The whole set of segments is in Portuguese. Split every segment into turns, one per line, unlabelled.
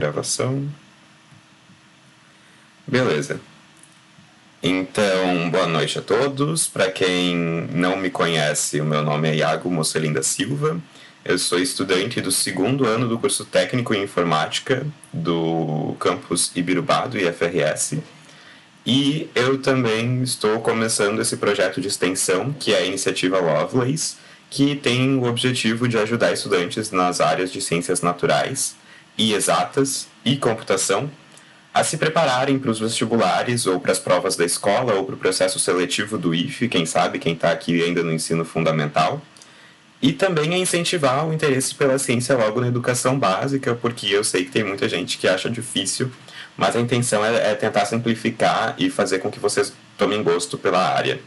Gravação. Beleza. Então, boa noite a todos. Para quem não me conhece, o meu nome é Iago Mocelin da Silva. Eu sou estudante do segundo ano do curso técnico em informática do campus Ibirubá do IFRS. E eu também estou começando esse projeto de extensão, que é a iniciativa Lovelace, que tem o objetivo de ajudar estudantes nas áreas de ciências naturais e exatas e computação a se prepararem para os vestibulares ou para as provas da escola ou para o processo seletivo do IFE, quem sabe, quem está aqui ainda no ensino fundamental. E também a incentivar o interesse pela ciência logo na educação básica, porque eu sei que tem muita gente que acha difícil, mas a intenção é tentar simplificar e fazer com que vocês tomem gosto pela área.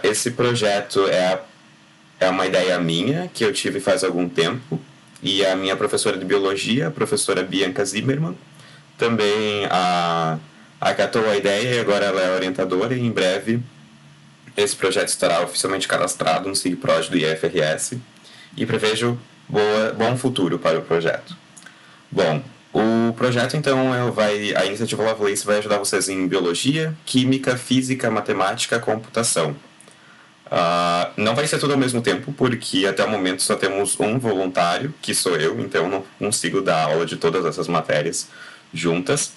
Esse projeto é uma ideia minha, que eu tive faz algum tempo, e a minha professora de biologia, a professora Bianca Zimmermann, também acatou a ideia e agora ela é orientadora, e em breve esse projeto estará oficialmente cadastrado no SIGPROD do IFRS e prevejo bom futuro para o projeto. Bom, o projeto então a iniciativa Lovelace vai ajudar vocês em biologia, química, física, matemática, computação. Não vai ser tudo ao mesmo tempo, porque até o momento só temos um voluntário, que sou eu, então não consigo dar aula de todas essas matérias juntas.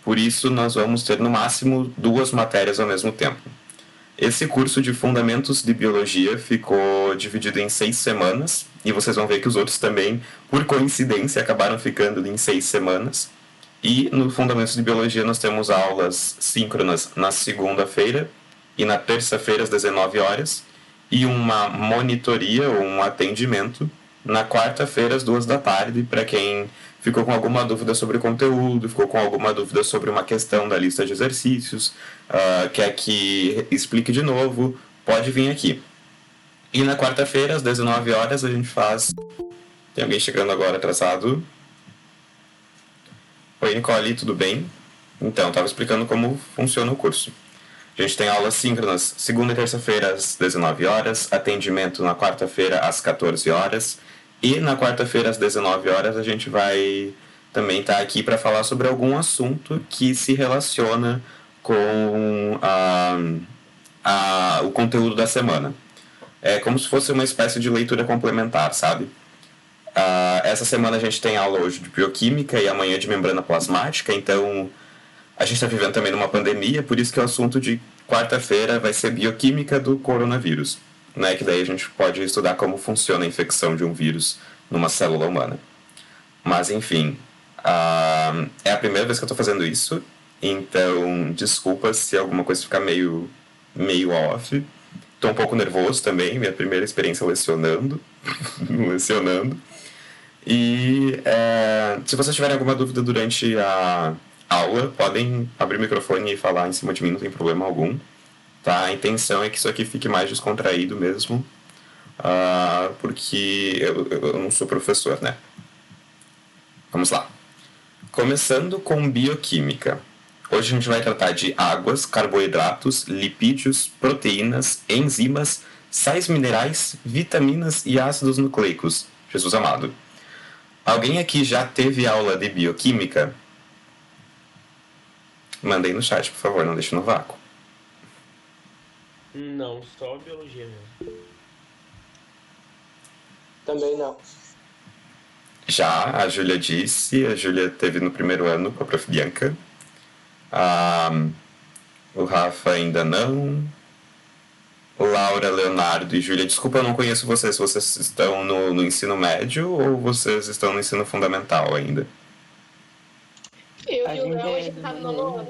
Por isso, nós vamos ter no máximo 2 matérias ao mesmo tempo. Esse curso de Fundamentos de Biologia ficou dividido em 6 semanas, e vocês vão ver que os outros também, por coincidência, acabaram ficando em 6 semanas. E no Fundamentos de Biologia nós temos aulas síncronas na segunda-feira e na terça-feira às 19 horas, e uma monitoria ou um atendimento na quarta-feira às 2 da tarde, para quem ficou com alguma dúvida sobre o conteúdo, ficou com alguma dúvida sobre uma questão da lista de exercícios, quer que explique de novo, pode vir aqui. E na quarta-feira, às 19 horas, a gente faz... Tem alguém chegando agora atrasado? Oi, Nicole, tudo bem? Então, estava explicando como funciona o curso. A gente tem aulas síncronas segunda e terça-feira às 19 horas, atendimento na quarta-feira às 14 horas, e na quarta-feira às 19 horas a gente vai também estar aqui para falar sobre algum assunto que se relaciona com o conteúdo da semana. É como se fosse uma espécie de leitura complementar, sabe? Essa semana a gente tem aula hoje de bioquímica e amanhã de membrana plasmática, então a gente está vivendo também numa pandemia, por isso que o assunto de quarta-feira vai ser bioquímica do coronavírus, né? Que daí a gente pode estudar como funciona a infecção de um vírus numa célula humana. Mas enfim, é a primeira vez que eu estou fazendo isso, então desculpa se alguma coisa ficar meio off. Estou um pouco nervoso também, minha primeira experiência lecionando. E se vocês tiverem alguma dúvida durante a aula, podem abrir o microfone e falar em cima de mim, não tem problema algum. Tá? A intenção é que isso aqui fique mais descontraído mesmo, porque eu não sou professor, né? Vamos lá. Começando com bioquímica. Hoje a gente vai tratar de águas, carboidratos, lipídios, proteínas, enzimas, sais minerais, vitaminas e ácidos nucleicos. Jesus amado. Alguém aqui já teve aula de bioquímica? Mandei no chat, por favor, não deixe no vácuo.
Não, só biologia mesmo.
Também não.
Já, a Júlia disse, a Júlia teve no primeiro ano com a prof. Bianca. O Rafa ainda não. Laura, Leonardo e Júlia, desculpa, eu não conheço vocês. Vocês estão no ensino médio ou vocês estão no ensino fundamental ainda?
Eu e o Léo, a gente tá no nono ano.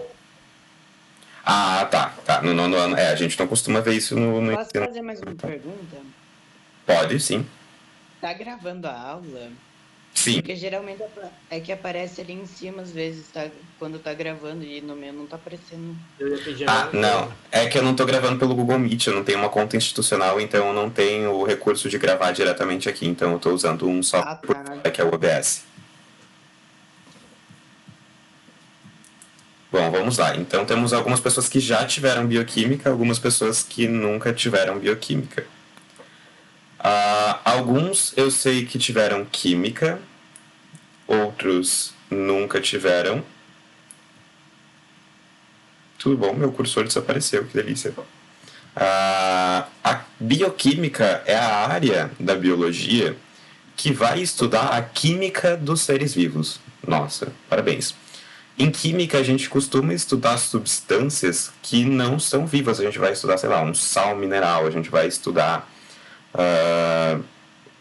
Tá, no nono ano. A gente não costuma ver isso no
Posso
ensino.
fazer mais uma pergunta?
Pode, sim.
Tá gravando a aula?
Sim.
Porque geralmente é que aparece ali em cima, às vezes, tá? Quando tá gravando e no meu não tá aparecendo.
Eu ia pedir
Não. É que eu não tô gravando pelo Google Meet, eu não tenho uma conta institucional, então eu não tenho o recurso de gravar diretamente aqui, então eu tô usando um software que é o OBS. Bom, vamos lá. Então temos algumas pessoas que já tiveram bioquímica, algumas pessoas que nunca tiveram bioquímica. Alguns eu sei que tiveram química, outros nunca tiveram. Tudo bom, meu cursor desapareceu, que delícia. A bioquímica é a área da biologia que vai estudar a química dos seres vivos. Nossa, parabéns. Em química, a gente costuma estudar substâncias que não são vivas. A gente vai estudar, sei lá, um sal mineral, a gente vai estudar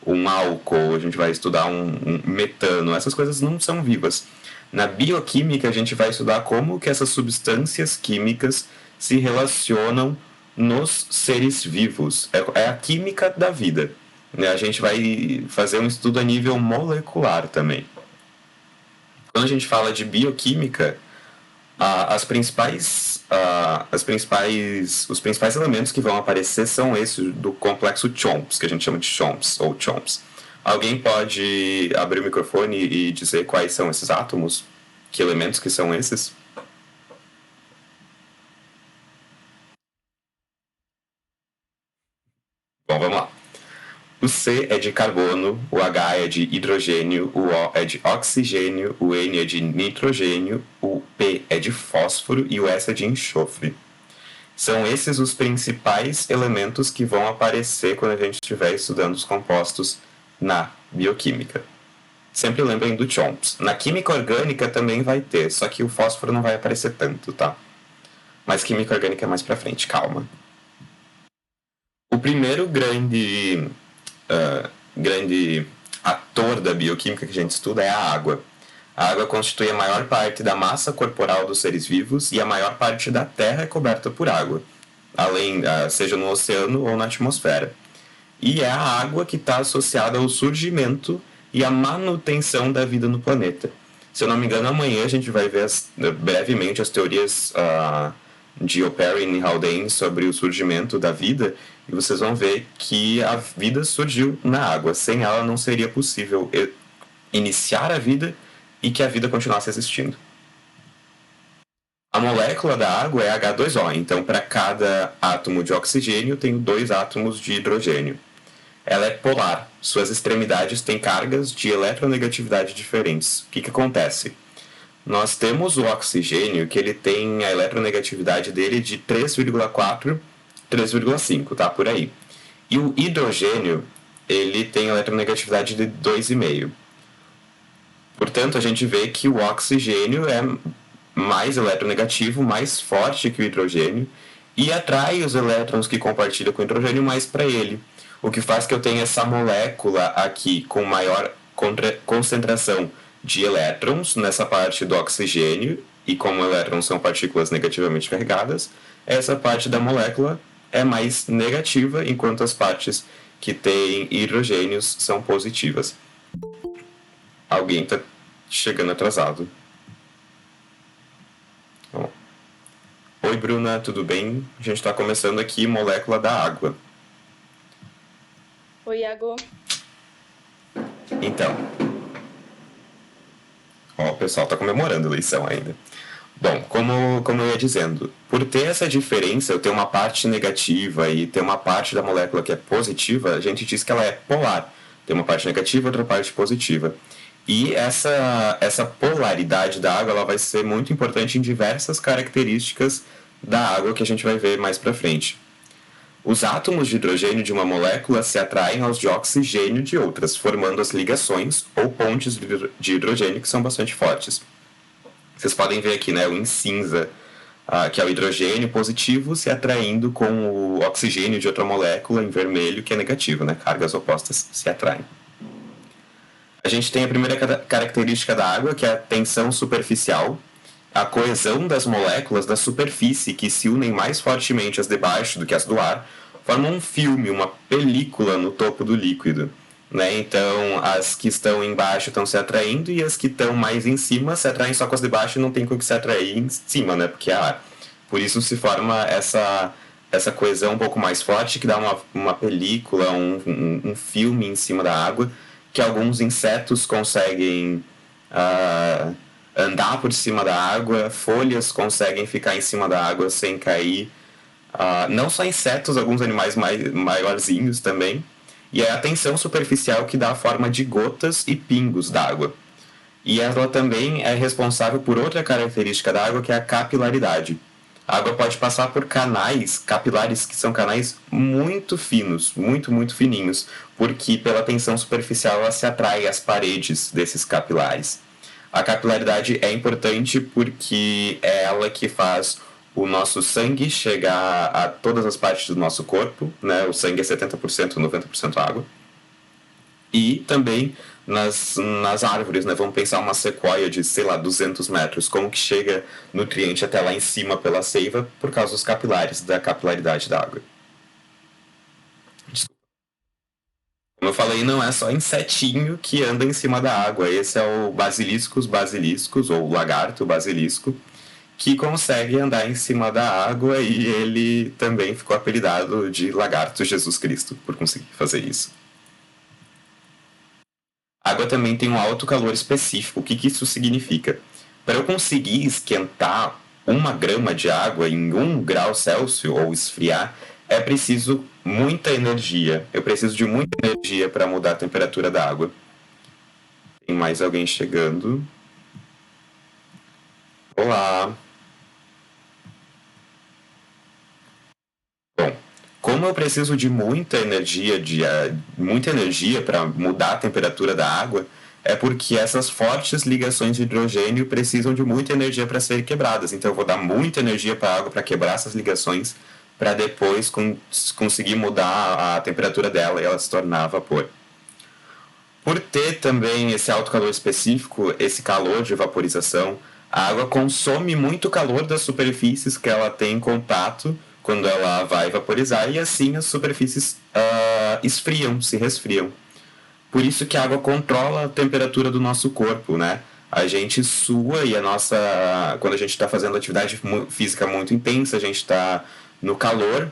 um álcool, a gente vai estudar um metano. Essas coisas não são vivas. Na bioquímica, a gente vai estudar como que essas substâncias químicas se relacionam nos seres vivos. É a química da vida. A gente vai fazer um estudo a nível molecular também. Quando a gente fala de bioquímica, os principais elementos que vão aparecer são esses do complexo CHOMPS, que a gente chama de CHOMPS ou CHOMPS. Alguém pode abrir o microfone e dizer quais são esses átomos? Que elementos que são esses? Bom, vamos lá. O C é de carbono, o H é de hidrogênio, o O é de oxigênio, o N é de nitrogênio, o P é de fósforo e o S é de enxofre. São esses os principais elementos que vão aparecer quando a gente estiver estudando os compostos na bioquímica. Sempre lembrem do CHOMPS. Na química orgânica também vai ter, só que o fósforo não vai aparecer tanto, tá? Mas química orgânica é mais pra frente, calma. O primeiro grande ator da bioquímica que a gente estuda é a água. A água constitui a maior parte da massa corporal dos seres vivos e a maior parte da Terra é coberta por água, seja no oceano ou na atmosfera. E é a água que está associada ao surgimento e à manutenção da vida no planeta. Se eu não me engano, amanhã a gente vai ver brevemente as teorias de Oparin e Haldane sobre o surgimento da vida, e vocês vão ver que a vida surgiu na água. Sem ela não seria possível iniciar a vida e que a vida continuasse existindo. A molécula da água é H2O, então para cada átomo de oxigênio tem 2 átomos de hidrogênio. Ela é polar, suas extremidades têm cargas de eletronegatividade diferentes. O que acontece? Nós temos o oxigênio, que ele tem a eletronegatividade dele de 3,4, 3,5, tá? Por aí. E o hidrogênio, ele tem a eletronegatividade de 2,5. Portanto, a gente vê que o oxigênio é mais eletronegativo, mais forte que o hidrogênio, e atrai os elétrons que compartilham com o hidrogênio mais para ele. O que faz que eu tenha essa molécula aqui com maior concentração de elétrons nessa parte do oxigênio, e como elétrons são partículas negativamente carregadas, essa parte da molécula é mais negativa, enquanto as partes que têm hidrogênios são positivas. Alguém está chegando atrasado. Bom. Oi, Bruna, tudo bem? A gente está começando aqui molécula da água.
Oi, Iago.
Então, o pessoal está comemorando a eleição ainda. Bom, como eu ia dizendo, por ter essa diferença, eu tenho uma parte negativa e ter uma parte da molécula que é positiva, a gente diz que ela é polar. Tem uma parte negativa e outra parte positiva. E essa polaridade da água ela vai ser muito importante em diversas características da água que a gente vai ver mais para frente. Os átomos de hidrogênio de uma molécula se atraem aos de oxigênio de outras, formando as ligações ou pontes de hidrogênio que são bastante fortes. Vocês podem ver aqui, né, o em cinza, que é o hidrogênio positivo se atraindo com o oxigênio de outra molécula em vermelho, que é negativo, né, cargas opostas se atraem. A gente tem a primeira característica da água, que é a tensão superficial, a coesão das moléculas da superfície que se unem mais fortemente as de baixo do que as do ar, formam um filme, uma película no topo do líquido. Né? Então, as que estão embaixo estão se atraindo e as que estão mais em cima se atraem só com as de baixo e não tem com o que se atrair em cima, né? Porque é ar. Por isso se forma essa coesão um pouco mais forte que dá uma película, um filme em cima da água, que alguns insetos conseguem andar por cima da água, folhas conseguem ficar em cima da água sem cair. Não só insetos, alguns animais maiorzinhos também. E é a tensão superficial que dá a forma de gotas e pingos d'água. E ela também é responsável por outra característica da água, que é a capilaridade. A água pode passar por canais capilares, que são canais muito finos, muito, muito fininhos, porque pela tensão superficial ela se atrai às paredes desses capilares. A capilaridade é importante porque é ela que faz o nosso sangue chegar a todas as partes do nosso corpo, né? O sangue é 70%, 90% água. E também nas árvores, né? Vamos pensar uma sequoia de, sei lá, 200 metros. Como que chega nutriente até lá em cima pela seiva por causa dos capilares, da capilaridade da água. Como eu falei, não é só insetinho que anda em cima da água. Esse é o basiliscos, ou lagarto basilisco, que consegue andar em cima da água, e ele também ficou apelidado de Lagarto Jesus Cristo por conseguir fazer isso. A água também tem um alto calor específico. O que isso significa? Para eu conseguir esquentar 1 grama de água em 1 grau Celsius ou esfriar, é preciso muita energia. Eu preciso de muita energia para mudar a temperatura da água. Tem mais alguém chegando? Olá! Bom, como eu preciso de muita energia para mudar a temperatura da água, é porque essas fortes ligações de hidrogênio precisam de muita energia para serem quebradas. Então eu vou dar muita energia para a água para quebrar essas ligações, para depois conseguir mudar a temperatura dela e ela se tornar vapor. Por ter também esse alto calor específico, esse calor de vaporização, a água consome muito calor das superfícies que ela tem em contato quando ela vai vaporizar, e assim as superfícies esfriam, se resfriam. Por isso que a água controla a temperatura do nosso corpo, né? A gente sua e quando a gente está fazendo atividade física muito intensa, a gente está no calor,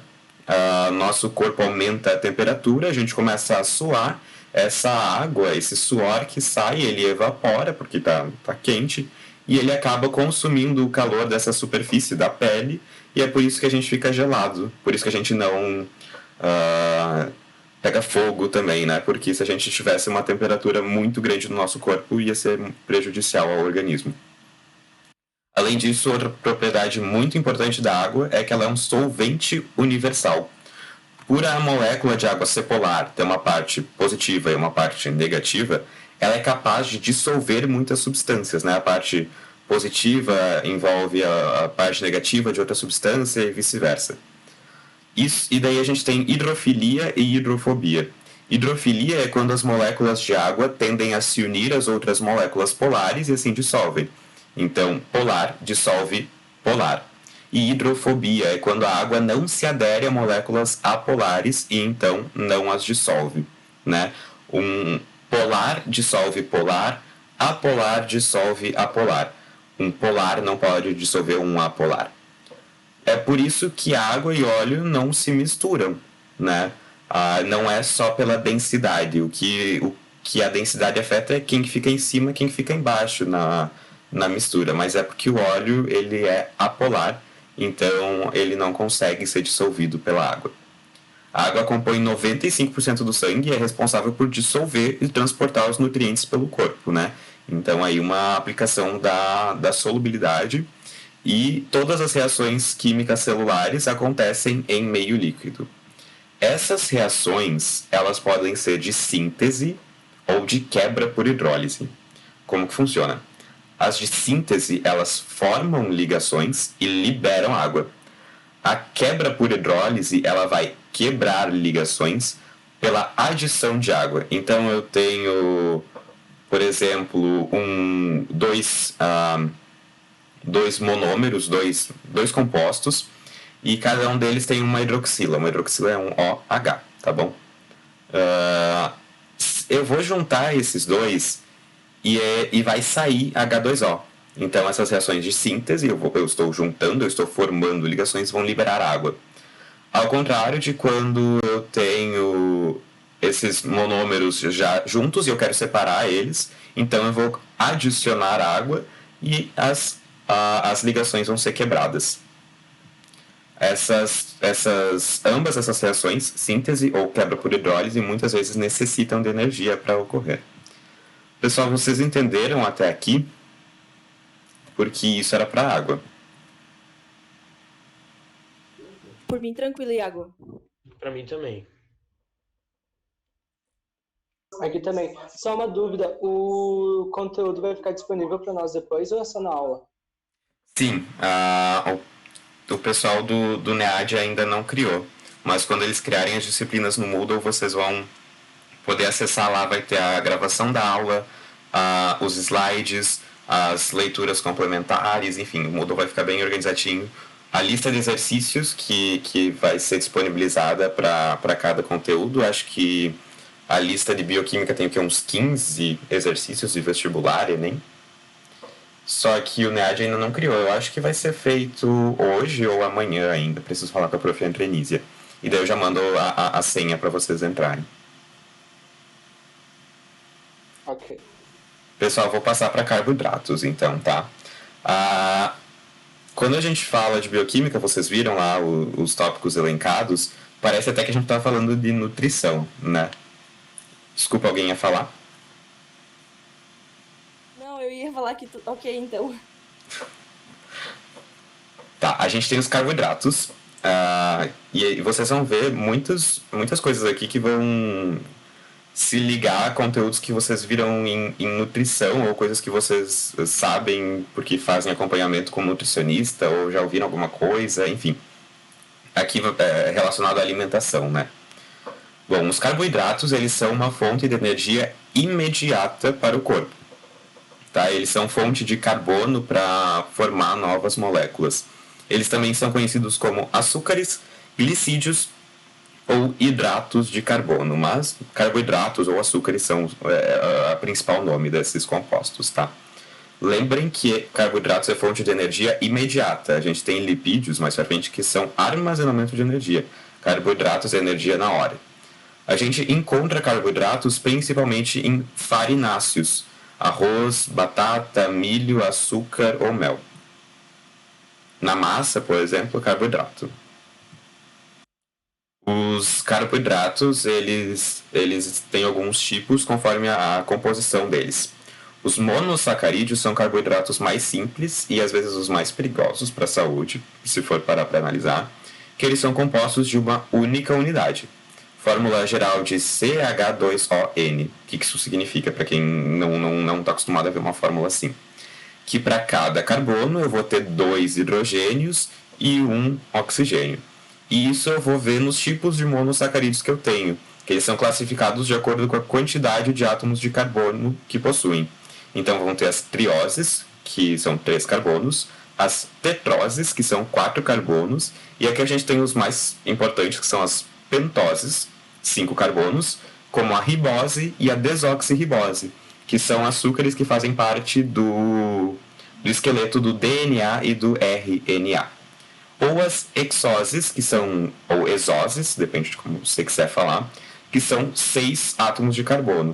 nosso corpo aumenta a temperatura, a gente começa a suar, essa água, esse suor que sai, ele evapora porque tá quente, e ele acaba consumindo o calor dessa superfície da pele, e é por isso que a gente fica gelado, por isso que a gente não pega fogo também, né? Porque se a gente tivesse uma temperatura muito grande no nosso corpo, ia ser prejudicial ao organismo. Além disso, outra propriedade muito importante da água é que ela é um solvente universal. Por a molécula de água ser polar, ter uma parte positiva e uma parte negativa, ela é capaz de dissolver muitas substâncias, né? A parte positiva envolve a parte negativa de outra substância e vice-versa. E daí a gente tem hidrofilia e hidrofobia. Hidrofilia é quando as moléculas de água tendem a se unir às outras moléculas polares e assim dissolvem. Então, polar dissolve polar. E hidrofobia é quando a água não se adere a moléculas apolares e então não as dissolve, né? Um polar dissolve polar, apolar dissolve apolar. Um polar não pode dissolver um apolar. É por isso que água e óleo não se misturam, né? Não é só pela densidade. O que a densidade afeta é quem fica em cima e quem fica embaixo na mistura. Mas é porque o óleo ele é apolar, então ele não consegue ser dissolvido pela água. A água compõe 95% do sangue e é responsável por dissolver e transportar os nutrientes pelo corpo, né? Então aí uma aplicação da solubilidade. E todas as reações químicas celulares acontecem em meio líquido. Essas reações, elas podem ser de síntese ou de quebra por hidrólise. Como que funciona? As de síntese, elas formam ligações e liberam água. A quebra por hidrólise, ela vai quebrar ligações pela adição de água. Então eu tenho, por exemplo, dois monômeros, dois compostos, e cada um deles tem uma hidroxila. Uma hidroxila é um OH, tá bom? Eu vou juntar esses dois e vai sair H2O. Então essas reações de síntese, eu estou juntando, eu estou formando ligações, vão liberar água. Ao contrário de quando eu tenho esses monômeros já juntos e eu quero separar eles, então eu vou adicionar água e as ligações vão ser quebradas. Ambas essas reações, síntese ou quebra por hidrólise, muitas vezes necessitam de energia para ocorrer. Pessoal, vocês entenderam até aqui? Porque isso era para água.
Por mim, tranquilo, Iago.
Pra mim também.
Aqui também. Só uma dúvida, o conteúdo vai ficar disponível para nós depois ou é só na aula?
Sim, o pessoal do NEAD ainda não criou, mas quando eles criarem as disciplinas no Moodle, vocês vão poder acessar lá, vai ter a gravação da aula, os slides, as leituras complementares, enfim, o Moodle vai ficar bem organizadinho. A lista de exercícios que vai ser disponibilizada para cada conteúdo, acho que a lista de bioquímica tem uns 15 exercícios de vestibular, Enem. Só que o NEAD ainda não criou. Eu acho que vai ser feito hoje ou amanhã ainda. Preciso falar com a prof. Andrenísia. E daí eu já mando a senha para vocês entrarem.
Ok.
Pessoal, vou passar para carboidratos então, tá? Quando a gente fala de bioquímica, vocês viram lá os tópicos elencados, parece até que a gente está falando de nutrição, né? Desculpa, alguém ia falar?
Não, eu ia falar que... Ok, então.
Tá, a gente tem os carboidratos. E vocês vão ver muitas coisas aqui que vão se ligar a conteúdos que vocês viram em nutrição ou coisas que vocês sabem porque fazem acompanhamento com nutricionista ou já ouviram alguma coisa, enfim. Aqui é relacionado à alimentação, né? Bom, os carboidratos, eles são uma fonte de energia imediata para o corpo. Tá? Eles são fonte de carbono para formar novas moléculas. Eles também são conhecidos como açúcares, glicídios ou hidratos de carbono, mas carboidratos ou açúcares são a principal nome desses compostos, tá? Lembrem que carboidratos é fonte de energia imediata. A gente tem lipídios mais pra frente que são armazenamento de energia. Carboidratos é energia na hora. A gente encontra carboidratos principalmente em farináceos, arroz, batata, milho, açúcar ou mel. Na massa, por exemplo, carboidrato. Os carboidratos, eles têm alguns tipos conforme a composição deles. Os monossacarídeos são carboidratos mais simples e às vezes os mais perigosos para a saúde, se for parar para analisar, que eles são compostos de uma única unidade. Fórmula geral de CH2ON. O que isso significa para quem não está acostumado a ver uma fórmula assim? Que para cada carbono eu vou ter 2 hidrogênios e 1 oxigênio. E isso eu vou ver nos tipos de monossacarídeos que eu tenho, que eles são classificados de acordo com a quantidade de átomos de carbono que possuem. Então vão ter as trioses, que são 3 carbonos, as tetroses, que são 4 carbonos, e aqui a gente tem os mais importantes, que são as pentoses, 5 carbonos, como a ribose e a desoxirribose, que são açúcares que fazem parte do esqueleto do DNA e do RNA. Ou as hexoses, que são, ou exoses, depende de como você quiser falar, que são 6 átomos de carbono.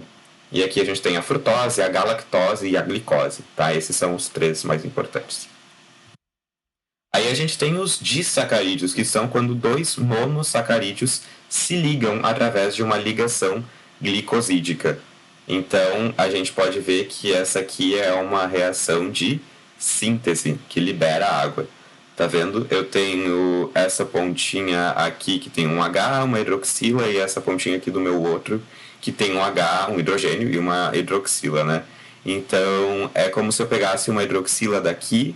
E aqui a gente tem a frutose, a galactose e a glicose, tá? Esses são os 3 mais importantes. Aí a gente tem os disacarídeos, que são quando 2 monossacarídeos se ligam através de uma ligação glicosídica. Então a gente pode ver que essa aqui é uma reação de síntese, que libera água. Tá vendo? Eu tenho essa pontinha aqui que tem um H, uma hidroxila, e essa pontinha aqui do meu outro que tem um H, um hidrogênio e uma hidroxila, né? Então, é como se eu pegasse uma hidroxila daqui,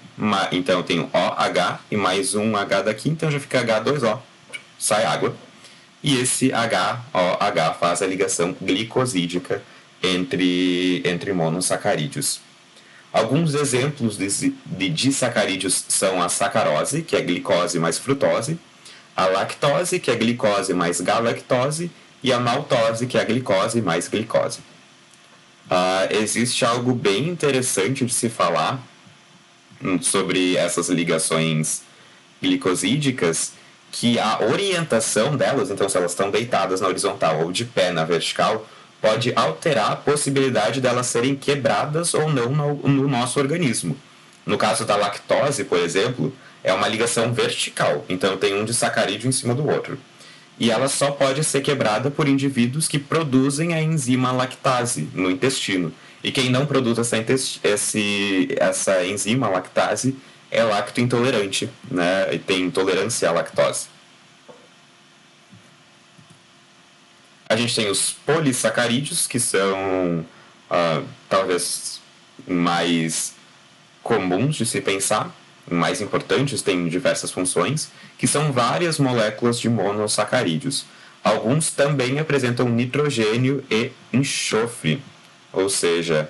então eu tenho OH e mais um H daqui, então já fica H2O, sai água. E esse HOH faz a ligação glicosídica entre monossacarídeos. Alguns exemplos de disacarídeos são a sacarose, que é glicose mais frutose, a lactose, que é glicose mais galactose, e a maltose, que é a glicose mais glicose. Existe algo bem interessante de se falar sobre essas ligações glicosídicas, que a orientação delas, então se elas estão deitadas na horizontal ou de pé na vertical, pode alterar a possibilidade delas serem quebradas ou não no nosso organismo. No caso da lactose, por exemplo, é uma ligação vertical, então tem um disacarídeo em cima do outro. E ela só pode ser quebrada por indivíduos que produzem a enzima lactase no intestino. E quem não produz essa enzima, a lactase, é lactointolerante, né? E tem intolerância à lactose. A gente tem os polissacarídeos, que são talvez mais comuns de se pensar, mais importantes, têm diversas funções, que são várias moléculas de monossacarídeos. Alguns também apresentam nitrogênio e enxofre, ou seja,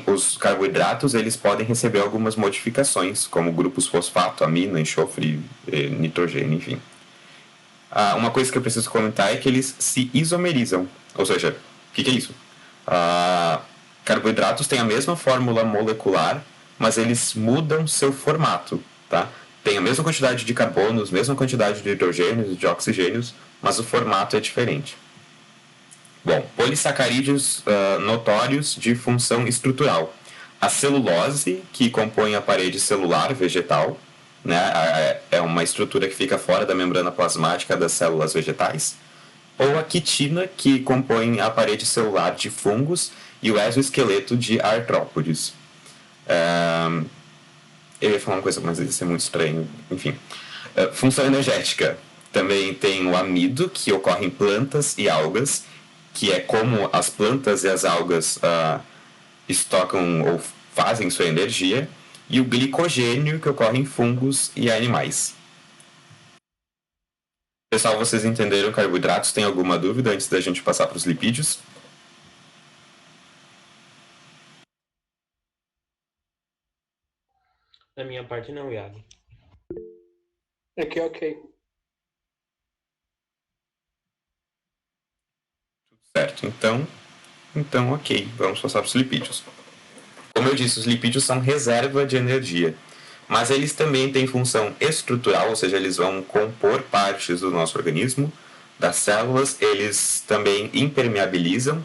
os carboidratos eles podem receber algumas modificações, como grupos fosfato, amina, enxofre, nitrogênio, enfim. Uma coisa que eu preciso comentar é que eles se isomerizam, ou seja, o que é isso? Carboidratos têm a mesma fórmula molecular, mas eles mudam seu formato, tá? Tem a mesma quantidade de carbonos, mesma quantidade de hidrogênios e de oxigênios, mas o formato é diferente. Bom, polissacarídeos notórios de função estrutural. A celulose, que compõe a parede celular vegetal, né, é uma estrutura que fica fora da membrana plasmática das células vegetais. Ou a quitina, que compõe a parede celular de fungos e o exoesqueleto de artrópodes. Eu ia falar uma coisa, mas ia ser muito estranho. Enfim. Função energética. Também tem o amido, que ocorre em plantas e algas, que é como as plantas e as algas estocam ou fazem sua energia, e o glicogênio, que ocorre em fungos e animais. Pessoal, vocês entenderam carboidratos? Tem alguma dúvida antes da gente passar para os lipídios?
Da minha parte não, Iago.
Ok.
Certo, então ok, vamos passar para os lipídios. Como eu disse, os lipídios são reserva de energia, mas eles também têm função estrutural, ou seja, eles vão compor partes do nosso organismo, das células, eles também impermeabilizam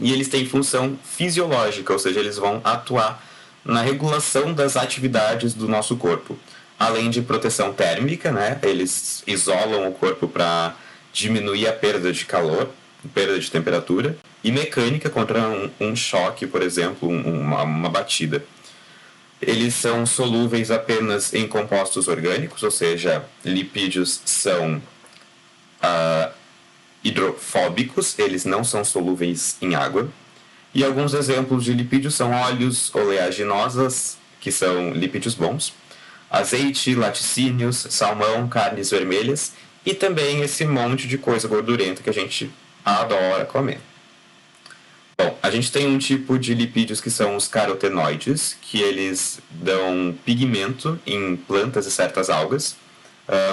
e eles têm função fisiológica, ou seja, eles vão atuar na regulação das atividades do nosso corpo. Além de proteção térmica, né, eles isolam o corpo para diminuir a perda de calor, perda de temperatura, e mecânica contra um choque, por exemplo, uma batida. Eles são solúveis apenas em compostos orgânicos, ou seja, lipídios são hidrofóbicos, eles não são solúveis em água. E alguns exemplos de lipídios são óleos oleaginosas, que são lipídios bons, azeite, laticínios, salmão, carnes vermelhas e também esse monte de coisa gordurenta que a gente adora comer. Bom, a gente tem um tipo de lipídios que são os carotenoides, que eles dão pigmento em plantas e certas algas,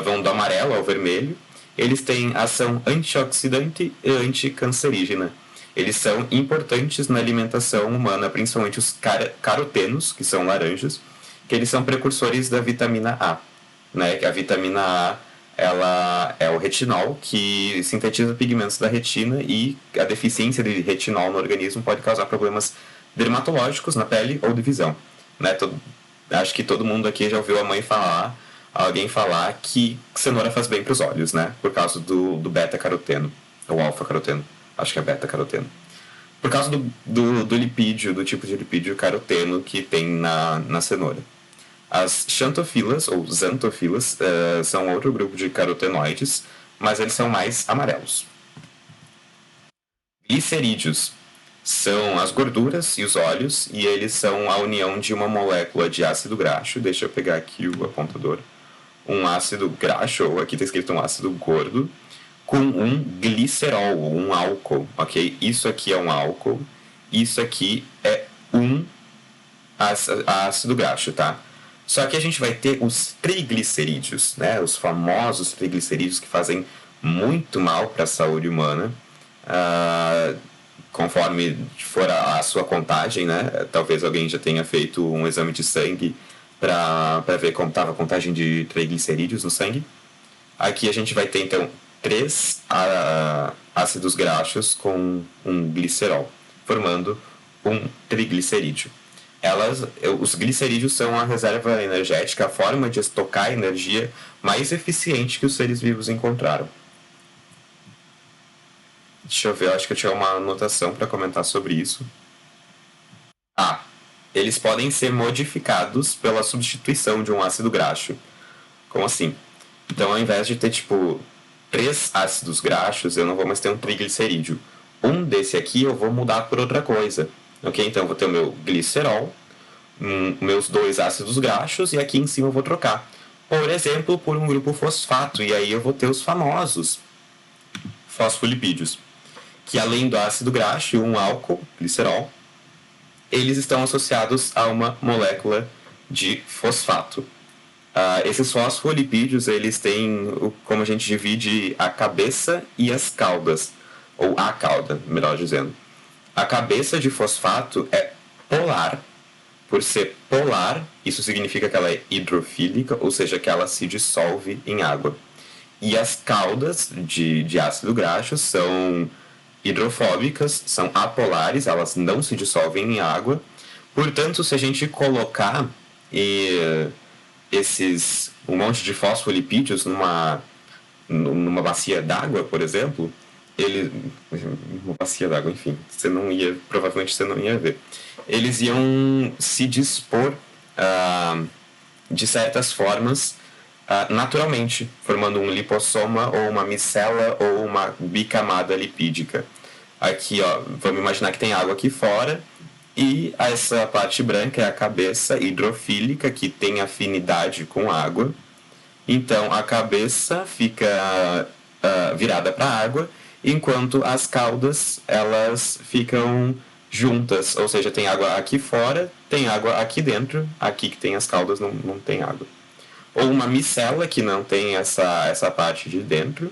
vão do amarelo ao vermelho. Eles têm ação antioxidante e anticancerígena. Eles são importantes na alimentação humana, principalmente os carotenos, que são laranjas, que eles são precursores da vitamina A, né? Que a vitamina A ela é o retinol que sintetiza pigmentos da retina, e a deficiência de retinol no organismo pode causar problemas dermatológicos na pele ou de visão, né? Acho que todo mundo aqui já ouviu alguém falar que cenoura faz bem para os olhos, né? Por causa do beta-caroteno, ou alfa-caroteno, acho que é beta-caroteno. Por causa do lipídio, do tipo de lipídio caroteno que tem na cenoura. As xantofilas, ou xantofilas, são outro grupo de carotenoides, mas eles são mais amarelos. Glicerídeos são as gorduras e os óleos, e eles são a união de uma molécula de ácido graxo. Deixa eu pegar aqui o apontador. Um ácido graxo, ou aqui está escrito um ácido gordo, com um glicerol, ou um álcool, ok? Isso aqui é um álcool, isso aqui é um ácido graxo, tá? Só que a gente vai ter os triglicerídeos, né? Os famosos triglicerídeos que fazem muito mal para a saúde humana, conforme for a sua contagem, né? Talvez alguém já tenha feito um exame de sangue para ver como estava a contagem de triglicerídeos no sangue. Aqui a gente vai ter, então, 3 ácidos graxos com um glicerol, formando um triglicerídeo. Os glicerídeos são a reserva energética, a forma de estocar energia mais eficiente que os seres vivos encontraram. Deixa eu ver, eu acho que eu tinha uma anotação para comentar sobre isso. Eles podem ser modificados pela substituição de um ácido graxo. Como assim? Então, ao invés de ter, 3 ácidos graxos, eu não vou mais ter um triglicerídeo. Um desse aqui eu vou mudar por outra coisa. Ok? Então, eu vou ter o meu glicerol, meus 2 ácidos graxos, e aqui em cima eu vou trocar. Por exemplo, por um grupo fosfato, e aí eu vou ter os famosos fosfolipídios, que além do ácido graxo e um álcool, glicerol, eles estão associados a uma molécula de fosfato. Esses fosfolipídios, eles têm, como a gente divide a cabeça e as caudas, ou a cauda, melhor dizendo. A cabeça de fosfato é polar. Por ser polar, isso significa que ela é hidrofílica, ou seja, que ela se dissolve em água. E as caudas de ácido graxo são hidrofóbicas, são apolares, elas não se dissolvem em água. Portanto, se a gente colocar um monte de fosfolipídios numa bacia d'água, por exemplo, uma bacia d'água, enfim, provavelmente você não ia ver. Eles iam se dispor de certas formas naturalmente, formando um lipossoma ou uma micela ou uma bicamada lipídica. Aqui, vamos imaginar que tem água aqui fora, e essa parte branca é a cabeça hidrofílica, que tem afinidade com água. Então, a cabeça fica virada para a água, enquanto as caudas, elas ficam juntas. Ou seja, tem água aqui fora, tem água aqui dentro, aqui que tem as caudas não tem água. Ou uma micela, que não tem essa parte de dentro.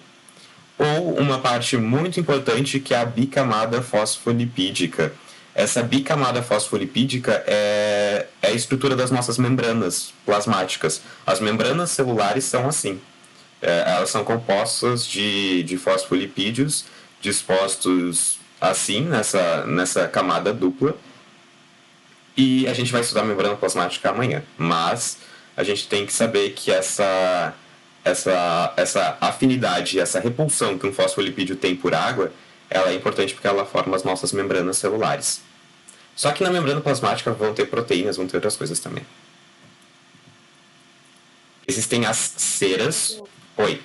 Ou uma parte muito importante, que é a bicamada fosfolipídica. Essa bicamada fosfolipídica é a estrutura das nossas membranas plasmáticas. As membranas celulares são assim. Elas são compostas de fosfolipídios dispostos assim, nessa camada dupla. E a gente vai estudar membrana plasmática amanhã. Mas a gente tem que saber que essa afinidade, essa repulsão que um fosfolipídio tem por água, ela é importante porque ela forma as nossas membranas celulares. Só que na membrana plasmática vão ter proteínas, vão ter outras coisas também. Existem as ceras. Oi.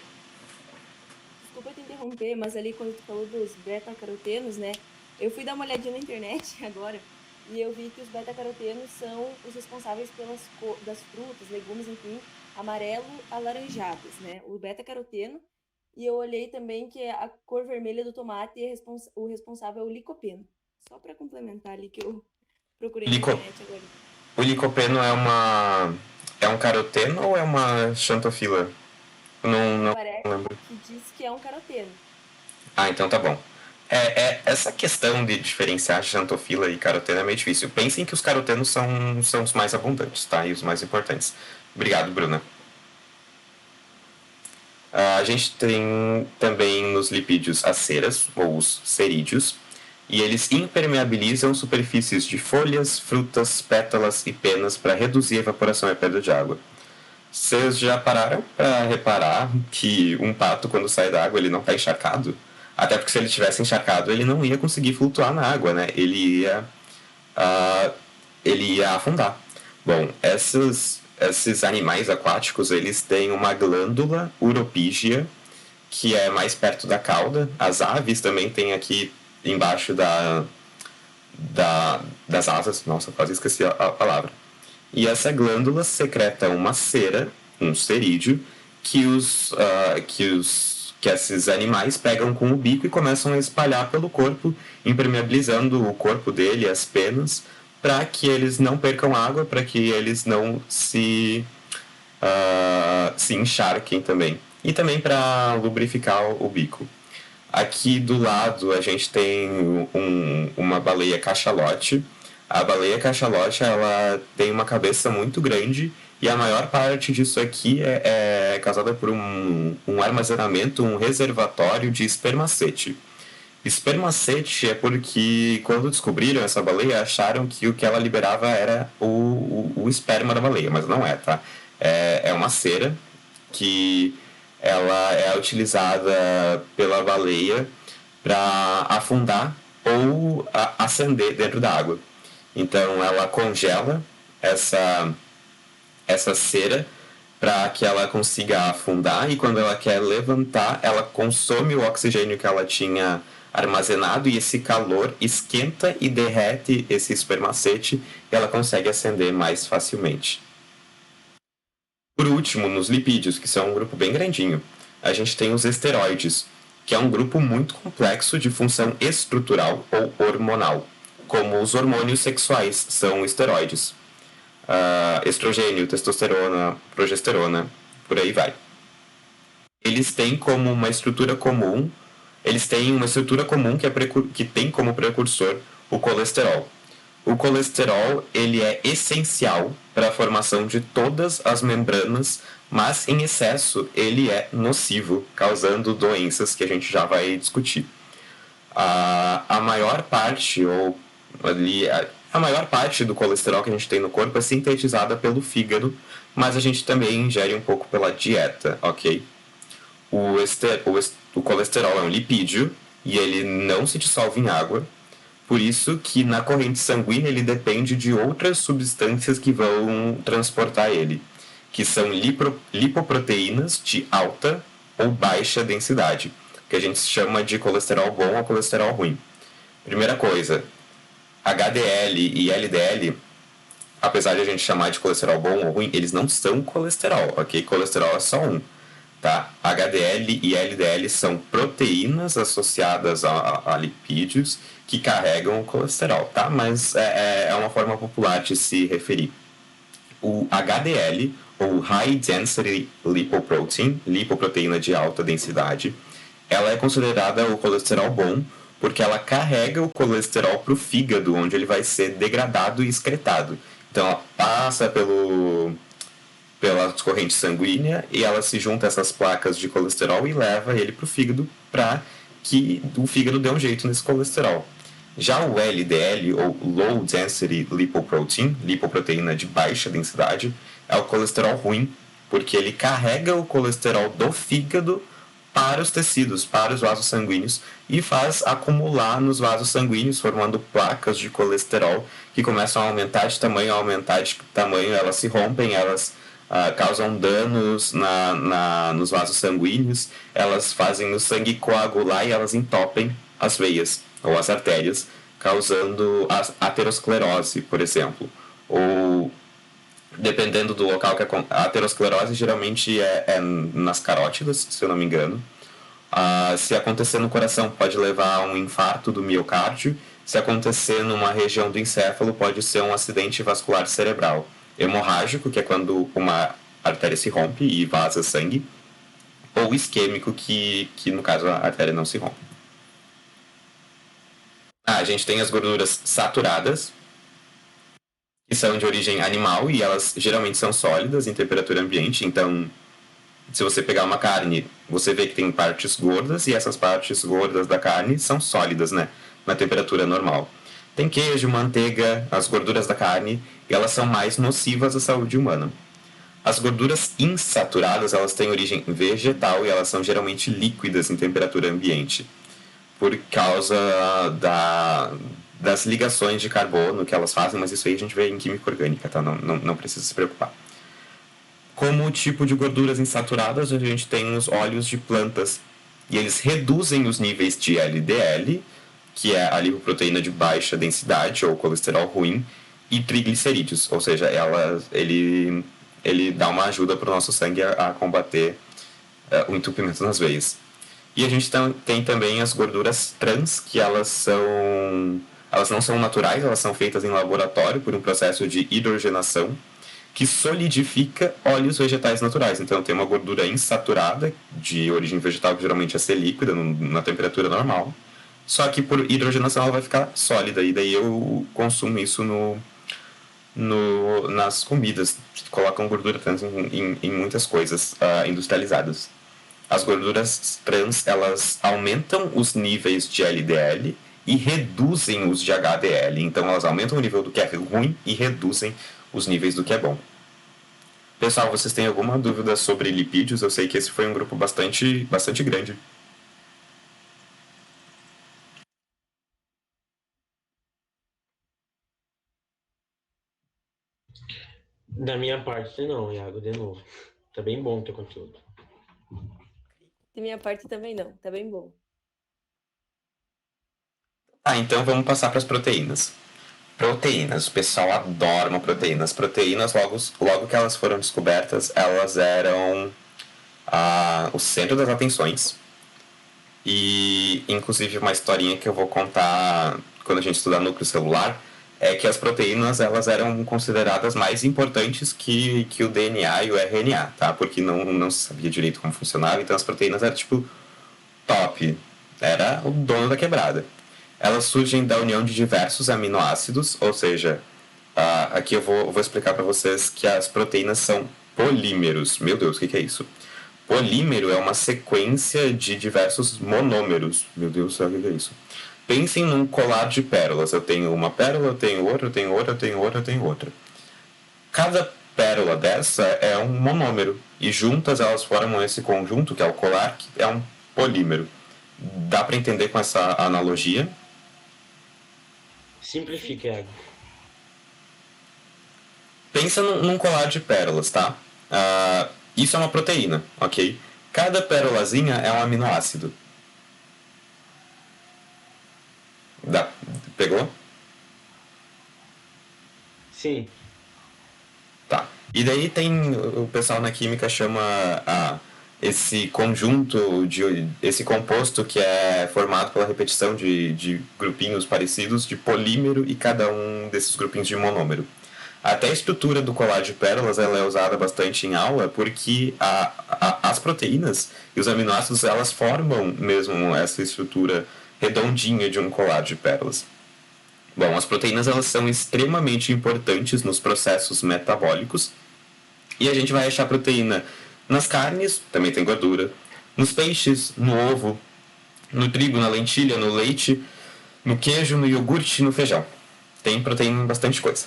Desculpa te interromper, mas ali quando tu falou dos beta-carotenos, né? Eu fui dar uma olhadinha na internet agora e eu vi que os beta-carotenos são os responsáveis das frutas, legumes, enfim, amarelo-alaranjadas, né? O beta-caroteno. E eu olhei também que a cor vermelha do tomate é o responsável é o licopeno. Só para complementar ali que eu procurei na internet agora.
O licopeno é um caroteno ou é uma xantofila? Não lembro.
Que diz que é um caroteno.
Então tá bom. Essa questão de diferenciar xantofila e caroteno é meio difícil. Pensem que os carotenos são os mais abundantes, tá? E os mais importantes. Obrigado, Bruna. A gente tem também nos lipídios as ceras, ou os cerídeos, e eles impermeabilizam superfícies de folhas, frutas, pétalas e penas para reduzir a evaporação e a perda de água. Vocês já pararam para reparar que um pato, quando sai da água, ele não está encharcado? Até porque se ele tivesse encharcado, ele não ia conseguir flutuar na água, né? Ele ia afundar. Bom, esses animais aquáticos, eles têm uma glândula uropígea, que é mais perto da cauda. As aves também têm aqui embaixo das asas. Nossa, quase esqueci a palavra. E essa glândula secreta uma cera, um cerídeo, que esses animais pegam com o bico e começam a espalhar pelo corpo, impermeabilizando o corpo dele, as penas, para que eles não percam água, para que eles não se encharquem também. E também para lubrificar o bico. Aqui do lado a gente tem uma baleia cachalote. A baleia cachalote, ela tem uma cabeça muito grande e a maior parte disso aqui é causada por um armazenamento, um reservatório de espermacete. Espermacete é porque, quando descobriram essa baleia, acharam que o que ela liberava era o esperma da baleia, mas não é, tá? É uma cera que ela é utilizada pela baleia para afundar ou acender dentro da água. Então ela congela essa cera para que ela consiga afundar, e quando ela quer levantar, ela consome o oxigênio que ela tinha armazenado, e esse calor esquenta e derrete esse espermacete e ela consegue acender mais facilmente. Por último, nos lipídios, que são um grupo bem grandinho, a gente tem os esteroides, que é um grupo muito complexo de função estrutural ou hormonal, como os hormônios sexuais são esteroides. Estrogênio, testosterona, progesterona, por aí vai. Eles têm como uma estrutura comum, que tem como precursor o colesterol. O colesterol ele é essencial para a formação de todas as membranas, mas em excesso ele é nocivo, causando doenças que a gente já vai discutir. A maior parte do colesterol que a gente tem no corpo é sintetizada pelo fígado, mas a gente também ingere um pouco pela dieta, ok? O colesterol é um lipídio e ele não se dissolve em água, por isso que na corrente sanguínea ele depende de outras substâncias que vão transportar ele, que são lipoproteínas de alta ou baixa densidade, que a gente chama de colesterol bom ou colesterol ruim. Primeira coisa, HDL e LDL, apesar de a gente chamar de colesterol bom ou ruim, eles não são colesterol, ok? Colesterol é só um, tá? HDL e LDL são proteínas associadas a lipídios que carregam o colesterol, tá? Mas é uma forma popular de se referir. O HDL, ou High Density Lipoprotein, lipoproteína de alta densidade, ela é considerada o colesterol bom porque ela carrega o colesterol para o fígado, onde ele vai ser degradado e excretado. Então ela passa pela corrente sanguínea e ela se junta a essas placas de colesterol e leva ele para o fígado para que o fígado dê um jeito nesse colesterol. Já o LDL, ou Low Density Lipoprotein, lipoproteína de baixa densidade, é o colesterol ruim, porque ele carrega o colesterol do fígado para os tecidos, para os vasos sanguíneos, e faz acumular nos vasos sanguíneos, formando placas de colesterol que começam a aumentar de tamanho, elas se rompem, elas causam danos nos vasos sanguíneos, elas fazem o sangue coagular e elas entopem as veias ou as artérias, causando a aterosclerose, por exemplo. Ou, dependendo do local a aterosclerose geralmente é nas carótidas, se eu não me engano. Se acontecer no coração, pode levar a um infarto do miocárdio. Se acontecer numa região do encéfalo, pode ser um acidente vascular cerebral. Hemorrágico, que é quando uma artéria se rompe e vaza sangue. Ou isquêmico, que no caso a artéria não se rompe. A gente tem as gorduras saturadas, que são de origem animal e elas geralmente são sólidas em temperatura ambiente. Então, se você pegar uma carne, você vê que tem partes gordas e essas partes gordas da carne são sólidas, né, na temperatura normal. Tem queijo, manteiga, as gorduras da carne, e elas são mais nocivas à saúde humana. As gorduras insaturadas, elas têm origem vegetal e elas são geralmente líquidas em temperatura ambiente, por causa das ligações de carbono que elas fazem, mas isso aí a gente vê em química orgânica, tá? Não precisa se preocupar. Como tipo de gorduras insaturadas, a gente tem os óleos de plantas, e eles reduzem os níveis de LDL, que é a lipoproteína de baixa densidade, ou colesterol ruim, e triglicerídeos, ou seja, ele dá uma ajuda para o nosso sangue a combater o entupimento nas veias. E a gente tem também as gorduras trans, que elas não são naturais, elas são feitas em laboratório por um processo de hidrogenação que solidifica óleos vegetais naturais. Então tem uma gordura insaturada de origem vegetal, que geralmente é ser líquida na temperatura normal, só que por hidrogenação ela vai ficar sólida, e daí eu consumo isso nas comidas, colocam gordura trans em muitas coisas industrializadas. As gorduras trans, elas aumentam os níveis de LDL e reduzem os de HDL. Então, elas aumentam o nível do que é ruim e reduzem os níveis do que é bom. Pessoal, vocês têm alguma dúvida sobre lipídios? Eu sei que esse foi um grupo bastante grande.
Da minha parte, não, Iago, de novo. Tá bem bom o teu conteúdo.
Da minha parte também não, tá bem bom.
Então vamos passar para as proteínas. Proteínas, o pessoal adora uma proteína. As proteínas, logo que elas foram descobertas, elas eram o centro das atenções. E, inclusive, uma historinha que eu vou contar quando a gente estudar núcleo celular é que as proteínas elas eram consideradas mais importantes que o DNA e o RNA, tá? Porque não se sabia direito como funcionava, então as proteínas eram tipo top, era o dono da quebrada. Elas surgem da união de diversos aminoácidos, ou seja, aqui eu vou explicar para vocês que as proteínas são polímeros. Meu Deus, o que é isso? Polímero é uma sequência de diversos monômeros. Meu Deus, sabe o que é isso? Pensem num colar de pérolas. Eu tenho uma pérola, eu tenho outra, eu tenho outra, eu tenho outra, eu tenho outra. Cada pérola dessa é um monômero. E juntas elas formam esse conjunto, que é o colar, que é um polímero. Dá para entender com essa analogia?
Simplifica, Iago.
Pensa num colar de pérolas, tá? Isso é uma proteína, ok? Cada pérolazinha é um aminoácido. Pegou?
Sim.
Tá. E daí tem o pessoal na química chama esse conjunto, esse composto que é formado pela repetição de grupinhos parecidos de polímero e cada um desses grupinhos de monômero. Até a estrutura do colar de pérolas ela é usada bastante em aula porque as proteínas e os aminoácidos elas formam mesmo essa estrutura redondinha de um colar de pérolas. Bom, as proteínas elas são extremamente importantes nos processos metabólicos e a gente vai achar proteína nas carnes, também tem gordura, nos peixes, no ovo, no trigo, na lentilha, no leite, no queijo, no iogurte e no feijão. Tem proteína em bastante coisa.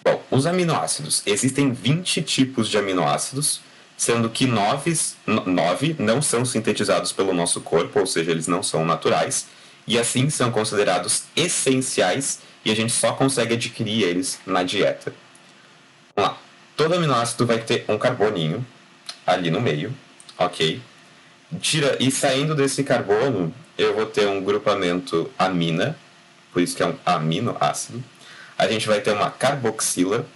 Bom, os aminoácidos. Existem 20 tipos de aminoácidos, sendo que 9 não são sintetizados pelo nosso corpo, ou seja, eles não são naturais, e assim são considerados essenciais e a gente só consegue adquirir eles na dieta. Vamos lá. Todo aminoácido vai ter um carboninho ali no meio, ok? E saindo desse carbono, eu vou ter um grupamento amina, por isso que é um aminoácido. A gente vai ter uma carboxila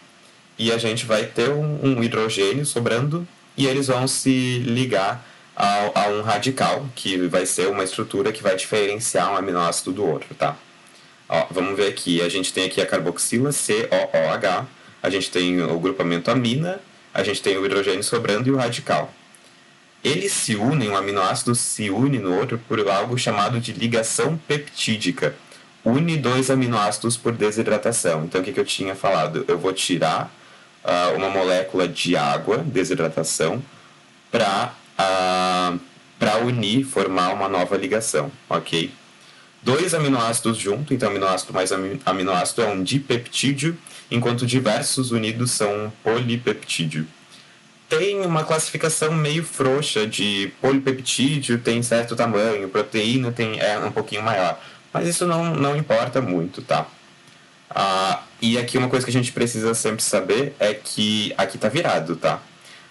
e a gente vai ter um hidrogênio sobrando e eles vão se ligar a um radical, que vai ser uma estrutura que vai diferenciar um aminoácido do outro, tá? Ó, vamos ver aqui, a gente tem aqui a carboxila, COOH, a gente tem o grupamento amina, a gente tem o hidrogênio sobrando e o radical. Eles se unem, um aminoácido se une no outro por algo chamado de ligação peptídica. Une dois aminoácidos por desidratação. Então, o que eu tinha falado? Eu vou tirar uma molécula de água, desidratação, para unir, formar uma nova ligação, ok? Dois aminoácidos juntos, então aminoácido mais aminoácido é um dipeptídeo, enquanto diversos unidos são um polipeptídeo. Tem uma classificação meio frouxa de polipeptídeo, tem certo tamanho, proteína é um pouquinho maior. Mas isso não importa muito, tá? E aqui uma coisa que a gente precisa sempre saber é que aqui tá virado, tá?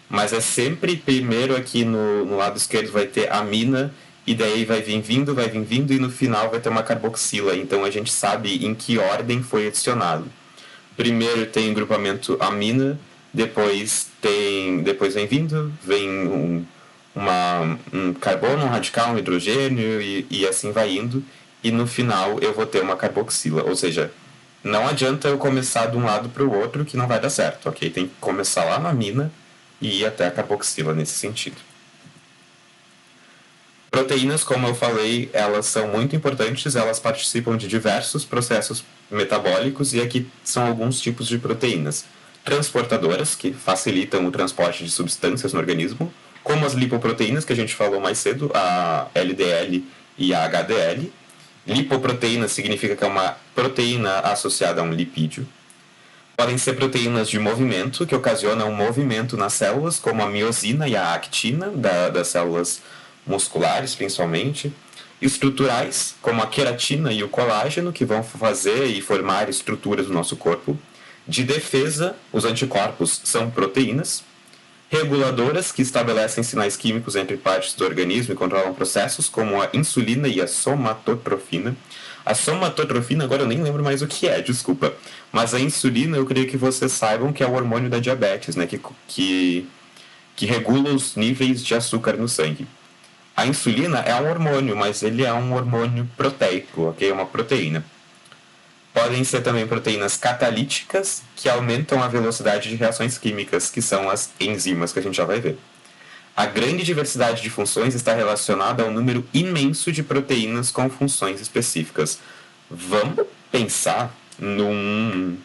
Mas é sempre primeiro aqui no lado esquerdo vai ter amina e daí vai vir vindo e no final vai ter uma carboxila. Então a gente sabe em que ordem foi adicionado. Primeiro tem o grupamento amina, depois vem vindo, vem um carbono, um radical, um hidrogênio e assim vai indo. E no final eu vou ter uma carboxila, ou seja, não adianta eu começar de um lado para o outro que não vai dar certo, ok? Tem que começar lá na amina e ir até a carboxila nesse sentido. Proteínas, como eu falei, elas são muito importantes, elas participam de diversos processos metabólicos e aqui são alguns tipos de proteínas. Transportadoras, que facilitam o transporte de substâncias no organismo, como as lipoproteínas, que a gente falou mais cedo, a LDL e a HDL. Lipoproteína significa que é uma proteína associada a um lipídio. Podem ser proteínas de movimento, que ocasionam um movimento nas células, como a miosina e a actina, das células musculares, principalmente. Estruturais, como a queratina e o colágeno, que vão fazer e formar estruturas do nosso corpo. De defesa, os anticorpos são proteínas. Reguladoras, que estabelecem sinais químicos entre partes do organismo e controlam processos, como a insulina e a somatotrofina. A somatotrofina, agora eu nem lembro mais o que é, desculpa. Mas a insulina, eu creio que vocês saibam que é o hormônio da diabetes, né? Que regula os níveis de açúcar no sangue. A insulina é um hormônio, mas ele é um hormônio proteico, ok? É uma proteína. Podem ser também proteínas catalíticas, que aumentam a velocidade de reações químicas, que são as enzimas, que a gente já vai ver. A grande diversidade de funções está relacionada ao número imenso de proteínas com funções específicas. Vamos pensar num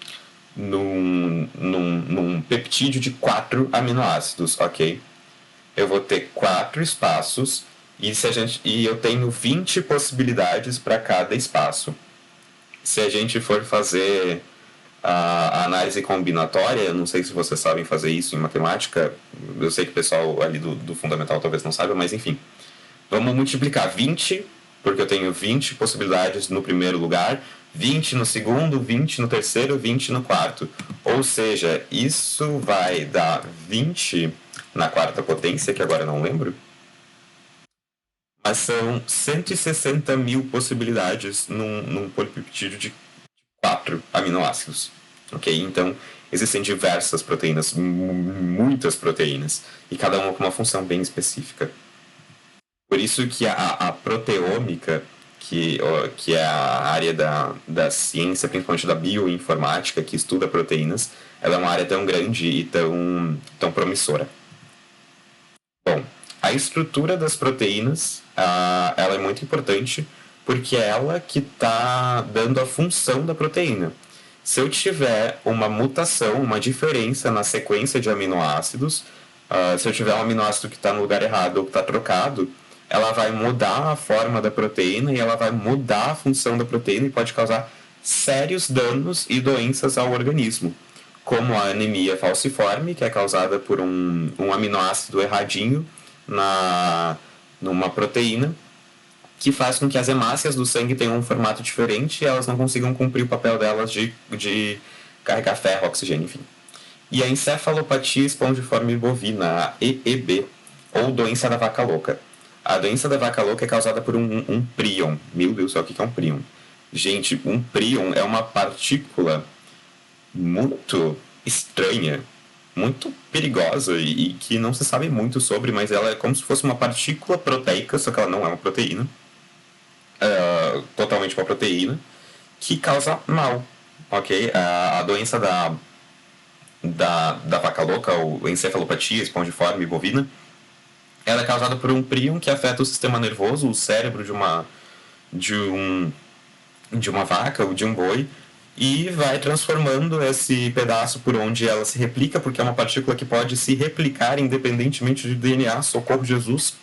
peptídeo de 4 aminoácidos, ok? Eu vou ter 4 espaços e eu tenho 20 possibilidades para cada espaço. Se a gente for fazer a análise combinatória, eu não sei se vocês sabem fazer isso em matemática, eu sei que o pessoal ali do fundamental talvez não saiba, mas enfim. Vamos multiplicar 20, porque eu tenho 20 possibilidades no primeiro lugar, 20 no segundo, 20 no terceiro, 20 no quarto. Ou seja, isso vai dar 20 na quarta potência, que agora eu não lembro. Mas são 160 mil possibilidades num polipeptídeo de 4 aminoácidos. Ok? Então, existem diversas proteínas, muitas proteínas, e cada uma com uma função bem específica. Por isso que a proteômica, que é a área da ciência, principalmente da bioinformática, que estuda proteínas, ela é uma área tão grande e tão promissora. Bom, a estrutura das proteínas, ela é muito importante porque é ela que está dando a função da proteína. Se eu tiver uma mutação, uma diferença na sequência de aminoácidos, se eu tiver um aminoácido que está no lugar errado ou que está trocado, ela vai mudar a forma da proteína e ela vai mudar a função da proteína e pode causar sérios danos e doenças ao organismo, como a anemia falciforme, que é causada por um aminoácido erradinho numa proteína, que faz com que as hemácias do sangue tenham um formato diferente e elas não consigam cumprir o papel delas de carregar ferro, oxigênio, enfim. E a encefalopatia espongiforme bovina, a EEB, ou doença da vaca louca. A doença da vaca louca é causada por um prion. Meu Deus do céu, o que é um prion? Gente, um prion é uma partícula muito estranha, muito perigosa e que não se sabe muito sobre, mas ela é como se fosse uma partícula proteica, só que ela não é uma proteína, totalmente uma proteína, que causa mal, ok? A doença da vaca louca, ou encefalopatia espongiforme bovina, ela é causada por um prion que afeta o sistema nervoso, o cérebro de uma vaca ou de um boi, e vai transformando esse pedaço por onde ela se replica, porque é uma partícula que pode se replicar independentemente de DNA, socorro Jesus.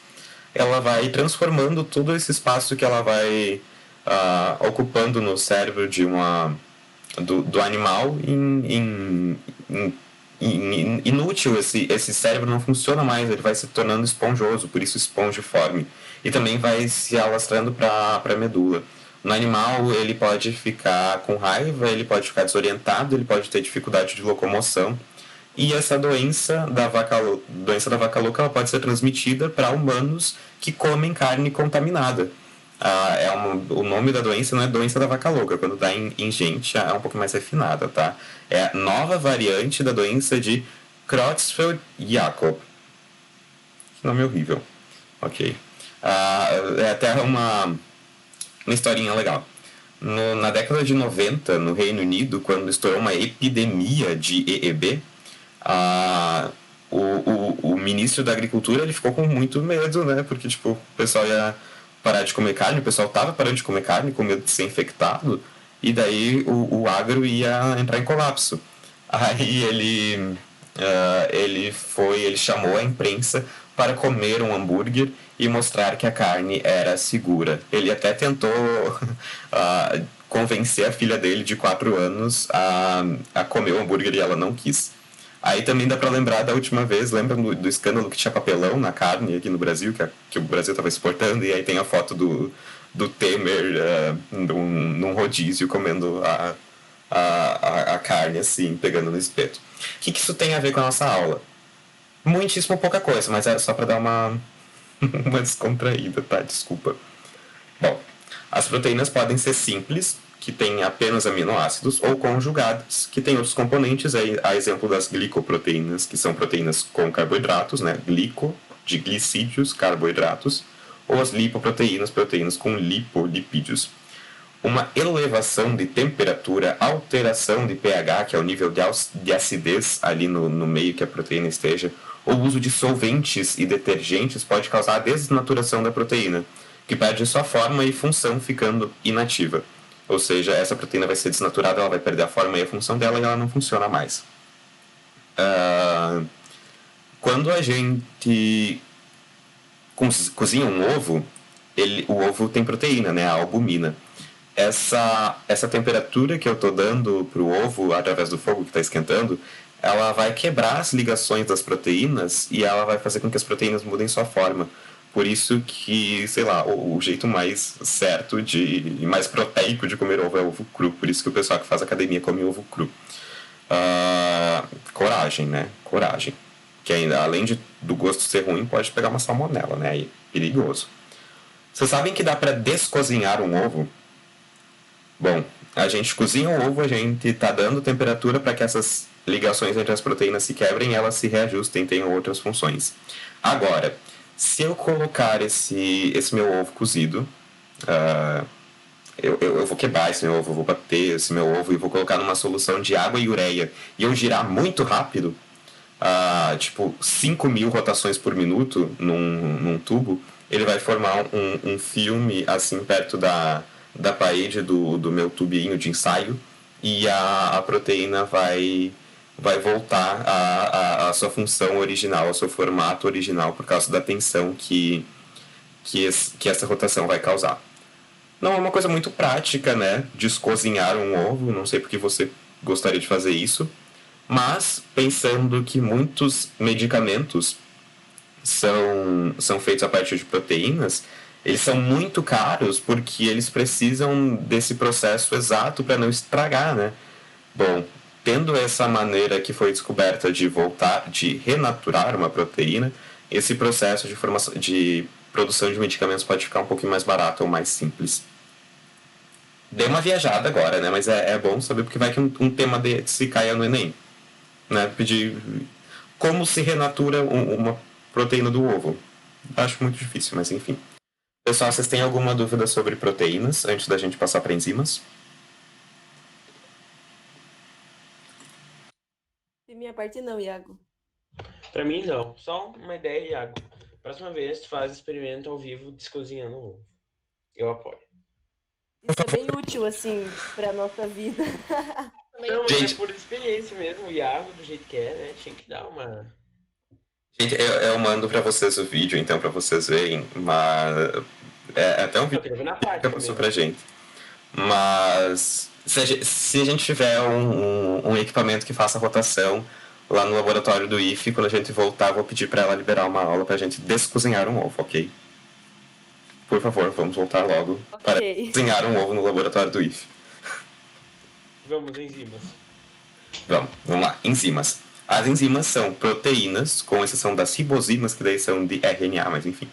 Ela vai transformando todo esse espaço que ela vai ocupando no cérebro do animal em inútil. Esse cérebro não funciona mais, ele vai se tornando esponjoso, por isso espongiforme. E também vai se alastrando para a medula. No animal, ele pode ficar com raiva, ele pode ficar desorientado, ele pode ter dificuldade de locomoção. E essa doença da vaca louca ela pode ser transmitida para humanos que comem carne contaminada. O nome da doença não é doença da vaca louca, quando dá em gente é um pouco mais refinada, tá? É a nova variante da doença de Creutzfeldt-Jakob. Que nome horrível. Ok. É até uma historinha legal. Na década de 90, no Reino Unido, quando estourou uma epidemia de EEB, o ministro da Agricultura ele ficou com muito medo, né? Porque tipo, o pessoal ia parar de comer carne, o pessoal estava parando de comer carne com medo de ser infectado, e daí o agro ia entrar em colapso. Aí ele chamou a imprensa para comer um hambúrguer e mostrar que a carne era segura. Ele até tentou convencer a filha dele de 4 anos a comer o hambúrguer e ela não quis. Aí também dá para lembrar da última vez, lembra do escândalo que tinha papelão na carne aqui no Brasil, que o Brasil estava exportando, e aí tem a foto do Temer num rodízio comendo a carne, assim, pegando no espeto. O que isso tem a ver com a nossa aula? Muitíssimo pouca coisa, mas é só para dar uma descontraída, tá? Desculpa. Bom, as proteínas podem ser simples, que têm apenas aminoácidos, ou conjugadas, que têm outros componentes, a exemplo das glicoproteínas, que são proteínas com carboidratos, né? Glico, de glicídios, carboidratos, ou as lipoproteínas, proteínas com lipolipídios. Uma elevação de temperatura, alteração de pH, que é o nível de acidez ali no meio que a proteína esteja, ou o uso de solventes e detergentes pode causar a desnaturação da proteína, que perde sua forma e função ficando inativa. Ou seja, essa proteína vai ser desnaturada, ela vai perder a forma e a função dela e ela não funciona mais. Quando a gente cozinha um ovo, o ovo tem proteína, né, a albumina. Essa temperatura que eu estou dando para o ovo, através do fogo que está esquentando, ela vai quebrar as ligações das proteínas e ela vai fazer com que as proteínas mudem sua forma. Por isso que, sei lá, o jeito mais certo e mais proteico de comer ovo é ovo cru. Por isso que o pessoal que faz academia come ovo cru. Coragem, né? Coragem. Que ainda, além do gosto ser ruim, pode pegar uma salmonela, né? É perigoso. Vocês sabem que dá para descozinhar um ovo? Bom, a gente cozinha o ovo, a gente está dando temperatura para que essas ligações entre as proteínas se quebrem e elas se reajustem, tenham outras funções. Agora, se eu colocar esse meu ovo cozido, eu vou quebrar esse meu ovo, eu vou bater esse meu ovo e vou colocar numa solução de água e ureia e eu girar muito rápido, tipo 5.000 rotações por minuto num tubo, ele vai formar um filme assim perto da parede do meu tubinho de ensaio e a proteína vai voltar à sua função original, ao seu formato original por causa da tensão que essa rotação vai causar. Não é uma coisa muito prática, né? Descozinhar um ovo, não sei porque você gostaria de fazer isso, mas pensando que muitos medicamentos são feitos a partir de proteínas, eles são muito caros porque eles precisam desse processo exato para não estragar, né? Bom, tendo essa maneira que foi descoberta de renaturar uma proteína, esse processo de produção de medicamentos pode ficar um pouquinho mais barato ou mais simples. Dei uma viajada agora, né? Mas é bom saber porque vai que um tema se caia no Enem, né? Pedir como se renatura uma proteína do ovo. Acho muito difícil, mas enfim. Pessoal, vocês têm alguma dúvida sobre proteínas antes da gente passar para enzimas?
De minha parte não, Iago.
Pra mim, não. Só uma ideia, Iago. Próxima vez, tu faz experimento ao vivo descozinhando o ovo. Eu apoio.
Isso é bem útil, assim, pra nossa vida.
Não, mas é por experiência mesmo. O Iago, do jeito que é, né? Tinha que dar uma...
Gente, eu mando pra vocês o vídeo, então, pra vocês verem, mas... É até um vídeo que passou pra gente. Mas se a gente tiver um equipamento que faça rotação lá no laboratório do IFE, quando a gente voltar, eu vou pedir pra ela liberar uma aula pra gente descozinhar um ovo, ok? Por favor, vamos voltar logo para cozinhar um ovo no laboratório do IFE.
Vamos, enzimas.
Vamos lá, enzimas. As enzimas são proteínas, com exceção das ribozimas, que daí são de RNA, mas enfim.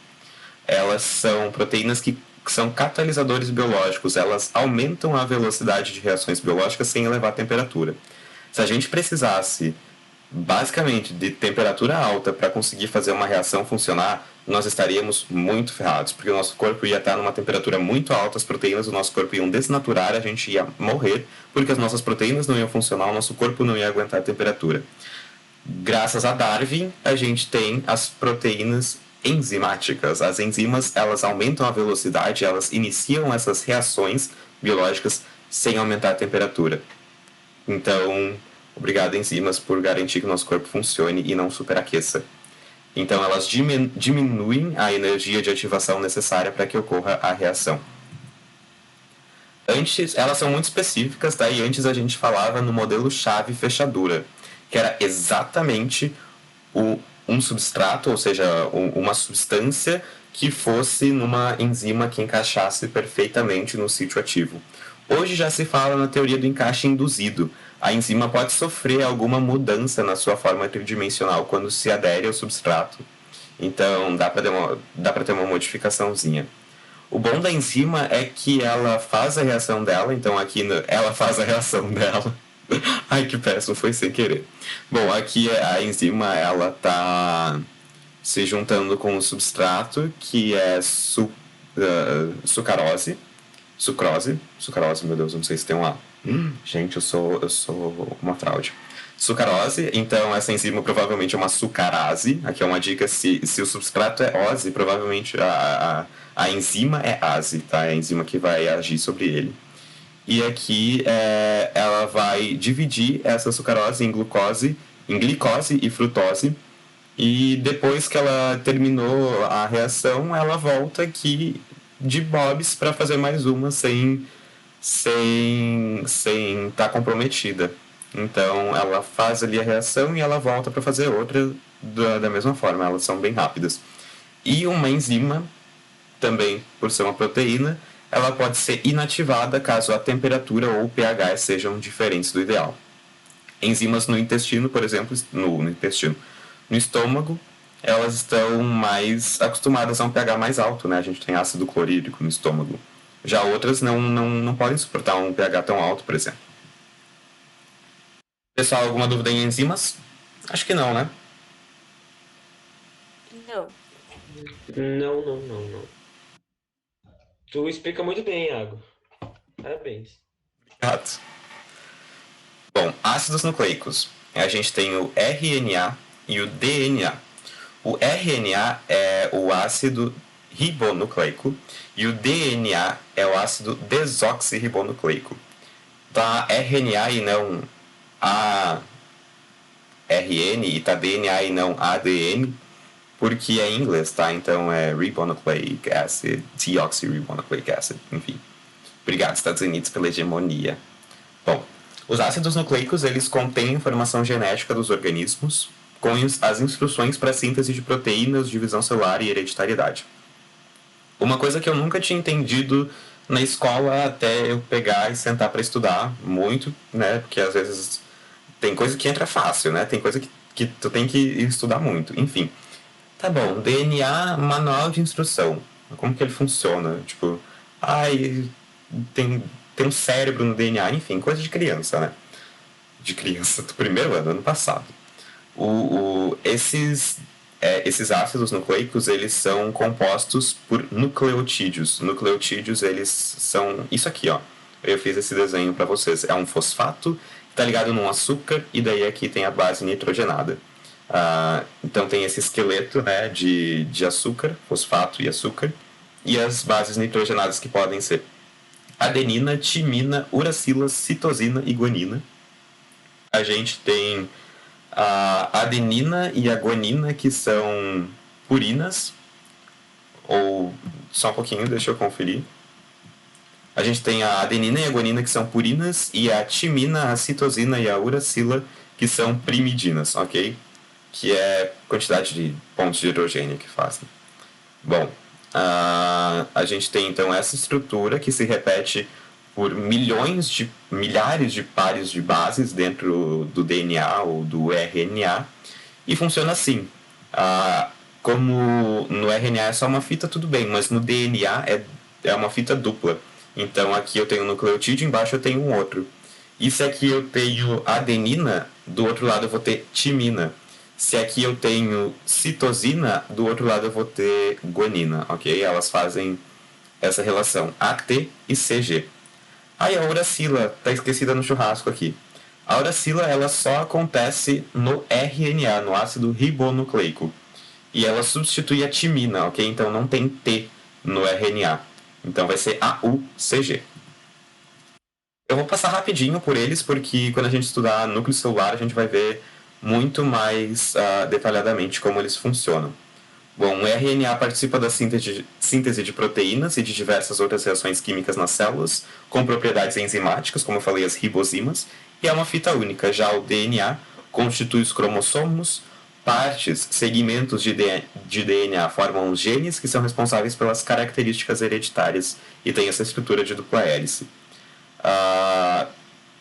Elas são proteínas que são catalisadores biológicos, elas aumentam a velocidade de reações biológicas sem elevar a temperatura. Se a gente precisasse, basicamente, de temperatura alta para conseguir fazer uma reação funcionar, nós estaríamos muito ferrados, porque o nosso corpo ia estar numa temperatura muito alta, as proteínas do nosso corpo iam desnaturar, a gente ia morrer, porque as nossas proteínas não iam funcionar, o nosso corpo não ia aguentar a temperatura. Graças a Darwin, a gente tem as proteínas enzimáticas. As enzimas, elas aumentam a velocidade, elas iniciam essas reações biológicas sem aumentar a temperatura. Então, obrigado, enzimas, por garantir que o nosso corpo funcione e não superaqueça. Então, elas diminuem a energia de ativação necessária para que ocorra a reação. Antes, elas são muito específicas, tá? E antes a gente falava no modelo chave-fechadura, que era exatamente um substrato, ou seja, uma substância que fosse numa enzima que encaixasse perfeitamente no sítio ativo. Hoje já se fala na teoria do encaixe induzido. A enzima pode sofrer alguma mudança na sua forma tridimensional quando se adere ao substrato. Então, dá para ter uma modificaçãozinha. O bom da enzima é que ela faz a reação dela, então aqui ela faz a reação dela. Ai, que péssimo, foi sem querer. Bom, aqui a enzima, ela tá se juntando com o substrato, que é sucrose, meu Deus, não sei se tem um A. Gente, eu sou uma fraude. Sucrose, então essa enzima provavelmente é uma sucarase. Aqui é uma dica, se o substrato é ose, provavelmente a enzima é ase, tá? É a enzima que vai agir sobre ele. E aqui ela vai dividir essa sucrose em glicose e frutose. E depois que ela terminou a reação, ela volta aqui de bobs para fazer mais uma sem estar comprometida. Então ela faz ali a reação e ela volta para fazer outra da mesma forma. Elas são bem rápidas. E uma enzima, também por ser uma proteína, ela pode ser inativada caso a temperatura ou o pH sejam diferentes do ideal. Enzimas no intestino, por exemplo, no estômago, elas estão mais acostumadas a um pH mais alto, né? A gente tem ácido clorídrico no estômago. Já outras não podem suportar um pH tão alto, por exemplo. Pessoal, alguma dúvida em enzimas? Acho que não, né?
Não.
Não. Tu explica muito bem, Iago. Parabéns.
Obrigado. Bom, ácidos nucleicos. A gente tem o RNA e o DNA. O RNA é o ácido ribonucleico e o DNA é o ácido desoxirribonucleico. Tá RNA e não ARN e tá DNA e não ADN, porque é em inglês, tá? Então é ribonucleic acid, deoxyribonucleic acid, enfim. Obrigado, Estados Unidos, pela hegemonia. Bom, os ácidos nucleicos, eles contêm informação genética dos organismos, com as instruções para síntese de proteínas, divisão celular e hereditariedade. Uma coisa que eu nunca tinha entendido na escola até eu pegar e sentar para estudar muito, né? Porque às vezes tem coisa que entra fácil, né? Tem coisa que tu tem que estudar muito. Enfim, tá bom, DNA, manual de instrução. Como que ele funciona? Tipo, tem um cérebro no DNA. Enfim, coisa de criança, né? De criança do primeiro ano passado. Esses ácidos nucleicos, eles são compostos por nucleotídeos. Nucleotídeos, eles são isso aqui, ó. Eu fiz esse desenho para vocês. É um fosfato que está ligado num açúcar e daí aqui tem a base nitrogenada. Então tem esse esqueleto, né, de açúcar, fosfato e açúcar, e as bases nitrogenadas que podem ser adenina, timina, uracila, citosina e guanina. A gente tem a adenina e a guanina, que são purinas, ou só um pouquinho, deixa eu conferir. A gente tem a adenina e a guanina, que são purinas, e a timina, a citosina e a uracila, que são primidinas, ok? Que é a quantidade de pontos de hidrogênio que fazem. Bom, a gente tem então essa estrutura que se repete por milhares de pares de bases dentro do DNA ou do RNA, e funciona assim. Como no RNA é só uma fita, tudo bem, mas no DNA é uma fita dupla. Então aqui eu tenho um nucleotídeo, embaixo eu tenho um outro. E se aqui eu tenho adenina, do outro lado eu vou ter timina. Se aqui eu tenho citosina, do outro lado eu vou ter guanina, ok? Elas fazem essa relação AT e CG. Aí a uracila está esquecida no churrasco aqui. A uracila, ela só acontece no RNA, no ácido ribonucleico. E ela substitui a timina, ok? Então não tem T no RNA. Então vai ser AUCG. Eu vou passar rapidinho por eles, porque quando a gente estudar núcleo celular, a gente vai ver muito mais detalhadamente como eles funcionam. Bom, o RNA participa da síntese de proteínas e de diversas outras reações químicas nas células, com propriedades enzimáticas, como eu falei, as ribozimas, e é uma fita única. Já o DNA constitui os cromossomos, partes, segmentos de DNA formam os genes que são responsáveis pelas características hereditárias e tem essa estrutura de dupla hélice. Ah,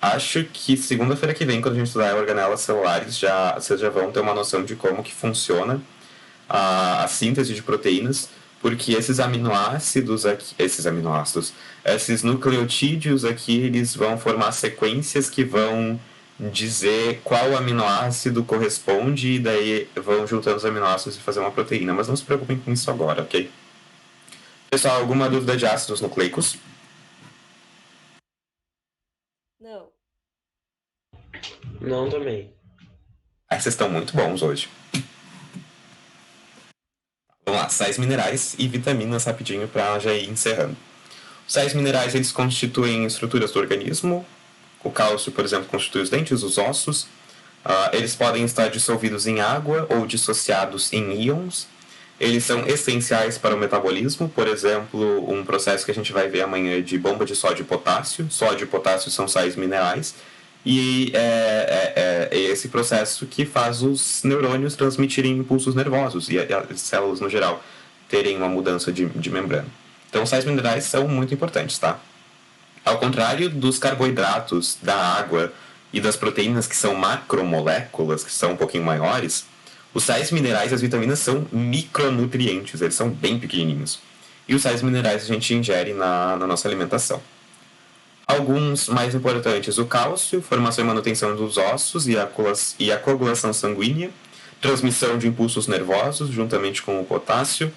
acho que segunda-feira que vem, quando a gente estudar organelas celulares, vocês já vão ter uma noção de como que funciona a síntese de proteínas, porque esses aminoácidos aqui, esses nucleotídeos aqui, eles vão formar sequências que vão dizer qual aminoácido corresponde e daí vão juntando os aminoácidos e fazer uma proteína. Mas não se preocupem com isso agora, ok? Pessoal, alguma dúvida de ácidos nucleicos?
Não.
Não também.
Vocês estão muito bons hoje. Vamos lá, sais minerais e vitaminas rapidinho para já ir encerrando. Os sais minerais, eles constituem estruturas do organismo. O cálcio, por exemplo, constitui os dentes, os ossos. Eles podem estar dissolvidos em água ou dissociados em íons. Eles são essenciais para o metabolismo. Por exemplo, um processo que a gente vai ver amanhã de bomba de sódio e potássio. Sódio e potássio são sais minerais. E é esse processo que faz os neurônios transmitirem impulsos nervosos e as células, no geral, terem uma mudança de membrana. Então, os sais minerais são muito importantes, tá? Ao contrário dos carboidratos, da água e das proteínas, que são macromoléculas, que são um pouquinho maiores, os sais minerais e as vitaminas são micronutrientes, eles são bem pequenininhos. E os sais minerais a gente ingere na nossa alimentação. Alguns mais importantes: o cálcio, formação e manutenção dos ossos e a coagulação sanguínea, transmissão de impulsos nervosos juntamente com o potássio,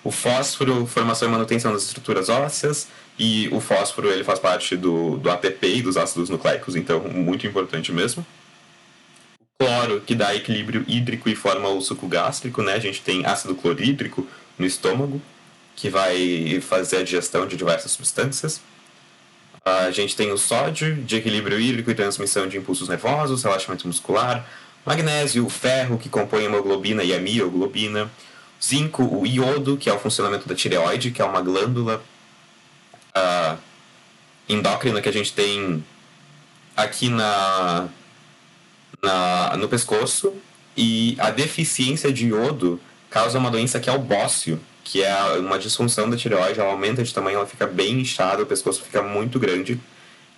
o fósforo, formação e manutenção das estruturas ósseas, e o fósforo ele faz parte do ATP e dos ácidos nucleicos, então muito importante mesmo. O cloro, que dá equilíbrio hídrico e forma o suco gástrico, né? A gente tem ácido clorídrico no estômago, que vai fazer a digestão de diversas substâncias. A gente tem o sódio, de equilíbrio hídrico e transmissão de impulsos nervosos, relaxamento muscular. Magnésio, o ferro, que compõe a hemoglobina e a mioglobina. Zinco, o iodo, que é o funcionamento da tireoide, que é uma glândula endócrina que a gente tem aqui no pescoço. E a deficiência de iodo causa uma doença que é o bócio, que é uma disfunção da tireoide. Ela aumenta de tamanho, ela fica bem inchada, o pescoço fica muito grande.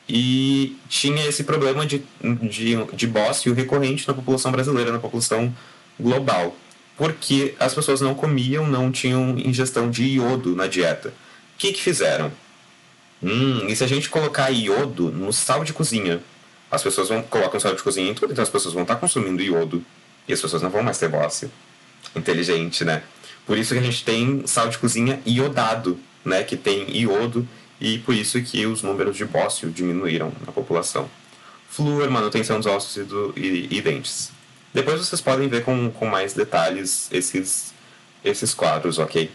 E tinha esse problema de bócio recorrente na população brasileira, na população global, porque as pessoas não comiam, não tinham ingestão de iodo na dieta. O que fizeram? E se a gente colocar iodo no sal de cozinha? As pessoas colocam sal de cozinha em tudo, então as pessoas vão estar consumindo iodo e as pessoas não vão mais ter bócio. Inteligente, né? Por isso que a gente tem sal de cozinha iodado, né? Que tem iodo, e por isso que os números de bócio diminuíram na população. Flúor, manutenção dos ossos e dentes. Depois vocês podem ver com mais detalhes esses quadros, ok?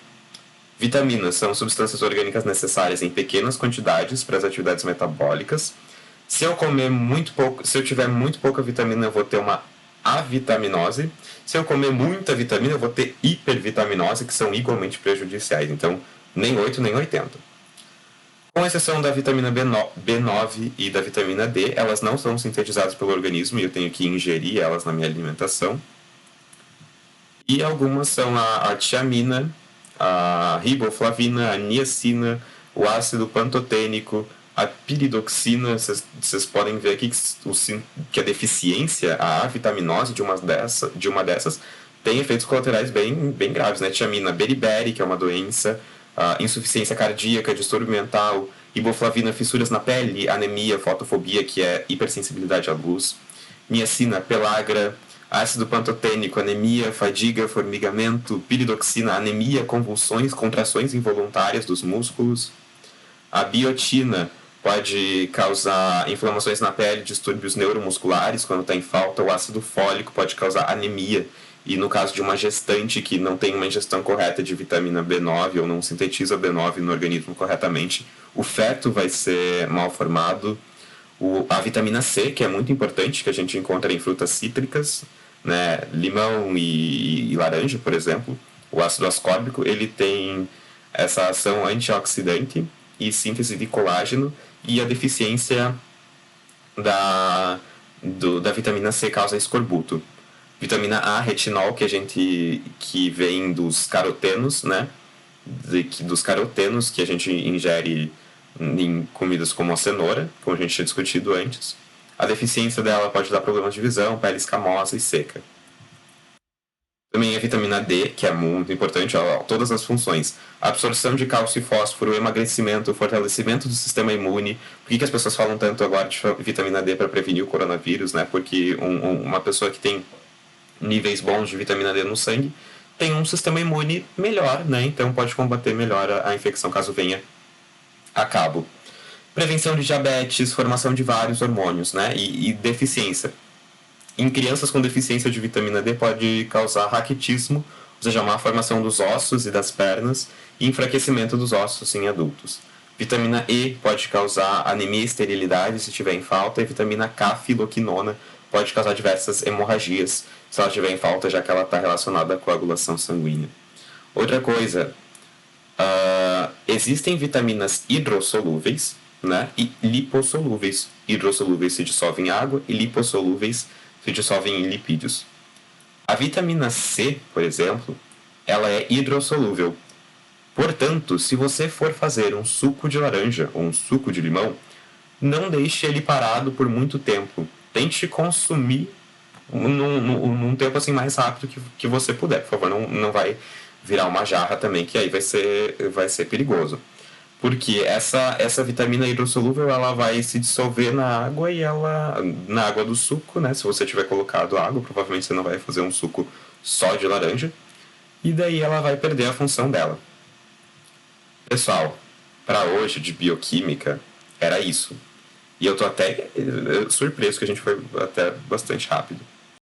Vitaminas são substâncias orgânicas necessárias em pequenas quantidades para as atividades metabólicas. Se eu tiver muito pouca vitamina, eu vou ter uma avitaminose. Se eu comer muita vitamina, eu vou ter hipervitaminose, que são igualmente prejudiciais. Então, nem 8 nem 80. Com exceção da vitamina B9 e da vitamina D, elas não são sintetizadas pelo organismo e eu tenho que ingerir elas na minha alimentação. E algumas são a tiamina, a riboflavina, a niacina, o ácido pantotênico, a piridoxina. Vocês podem ver aqui que a deficiência, a avitaminose de uma dessas tem efeitos colaterais bem graves, né? Tiamina, beriberi, que é uma doença, insuficiência cardíaca, distúrbio mental, riboflavina, fissuras na pele, anemia, fotofobia, que é hipersensibilidade à luz, niacina, pelagra, ácido pantotênico, anemia, fadiga, formigamento, piridoxina, anemia, convulsões, contrações involuntárias dos músculos. A biotina pode causar inflamações na pele, distúrbios neuromusculares quando está em falta. O ácido fólico pode causar anemia. E no caso de uma gestante que não tem uma ingestão correta de vitamina B9 ou não sintetiza B9 no organismo corretamente, o feto vai ser mal formado. A vitamina C, que é muito importante, que a gente encontra em frutas cítricas, né? Limão e laranja, por exemplo. O ácido ascórbico, ele tem essa ação antioxidante e síntese de colágeno, e a deficiência da vitamina C causa escorbuto. Vitamina A, retinol, que vem dos carotenos, né? Dos carotenos que a gente ingere em comidas como a cenoura, como a gente tinha discutido antes. A deficiência dela pode dar problemas de visão, pele escamosa e seca. Também a vitamina D, que é muito importante, todas as funções. A absorção de cálcio e fósforo, emagrecimento, fortalecimento do sistema imune. Por que as pessoas falam tanto agora de vitamina D para prevenir o coronavírus, né? Porque uma pessoa que tem níveis bons de vitamina D no sangue tem um sistema imune melhor, né? Então pode combater melhor a infecção caso venha a cabo. Prevenção de diabetes, formação de vários hormônios, né? E deficiência. Em crianças com deficiência de vitamina D pode causar raquitismo, ou seja, má formação dos ossos e das pernas, e enfraquecimento dos ossos em adultos. Vitamina E pode causar anemia e esterilidade se tiver em falta, e vitamina K, filoquinona, pode causar diversas hemorragias se ela estiver em falta, já que ela está relacionada à coagulação sanguínea. Outra coisa, existem vitaminas hidrossolúveis, né, e lipossolúveis. Hidrossolúveis se dissolvem em água e lipossolúveis se dissolvem em lipídios. A vitamina C, por exemplo, ela é hidrossolúvel. Portanto, se você for fazer um suco de laranja ou um suco de limão, não deixe ele parado por muito tempo. Tente consumir num tempo assim mais rápido que você puder. Por favor, não vai virar uma jarra também, que aí vai ser perigoso. Porque essa vitamina hidrossolúvel, ela vai se dissolver na água e na água do suco, né? Se você tiver colocado água, provavelmente você não vai fazer um suco só de laranja. E daí ela vai perder a função dela. Pessoal, para hoje de bioquímica, era isso. E eu tô até surpreso que a gente foi até bastante rápido.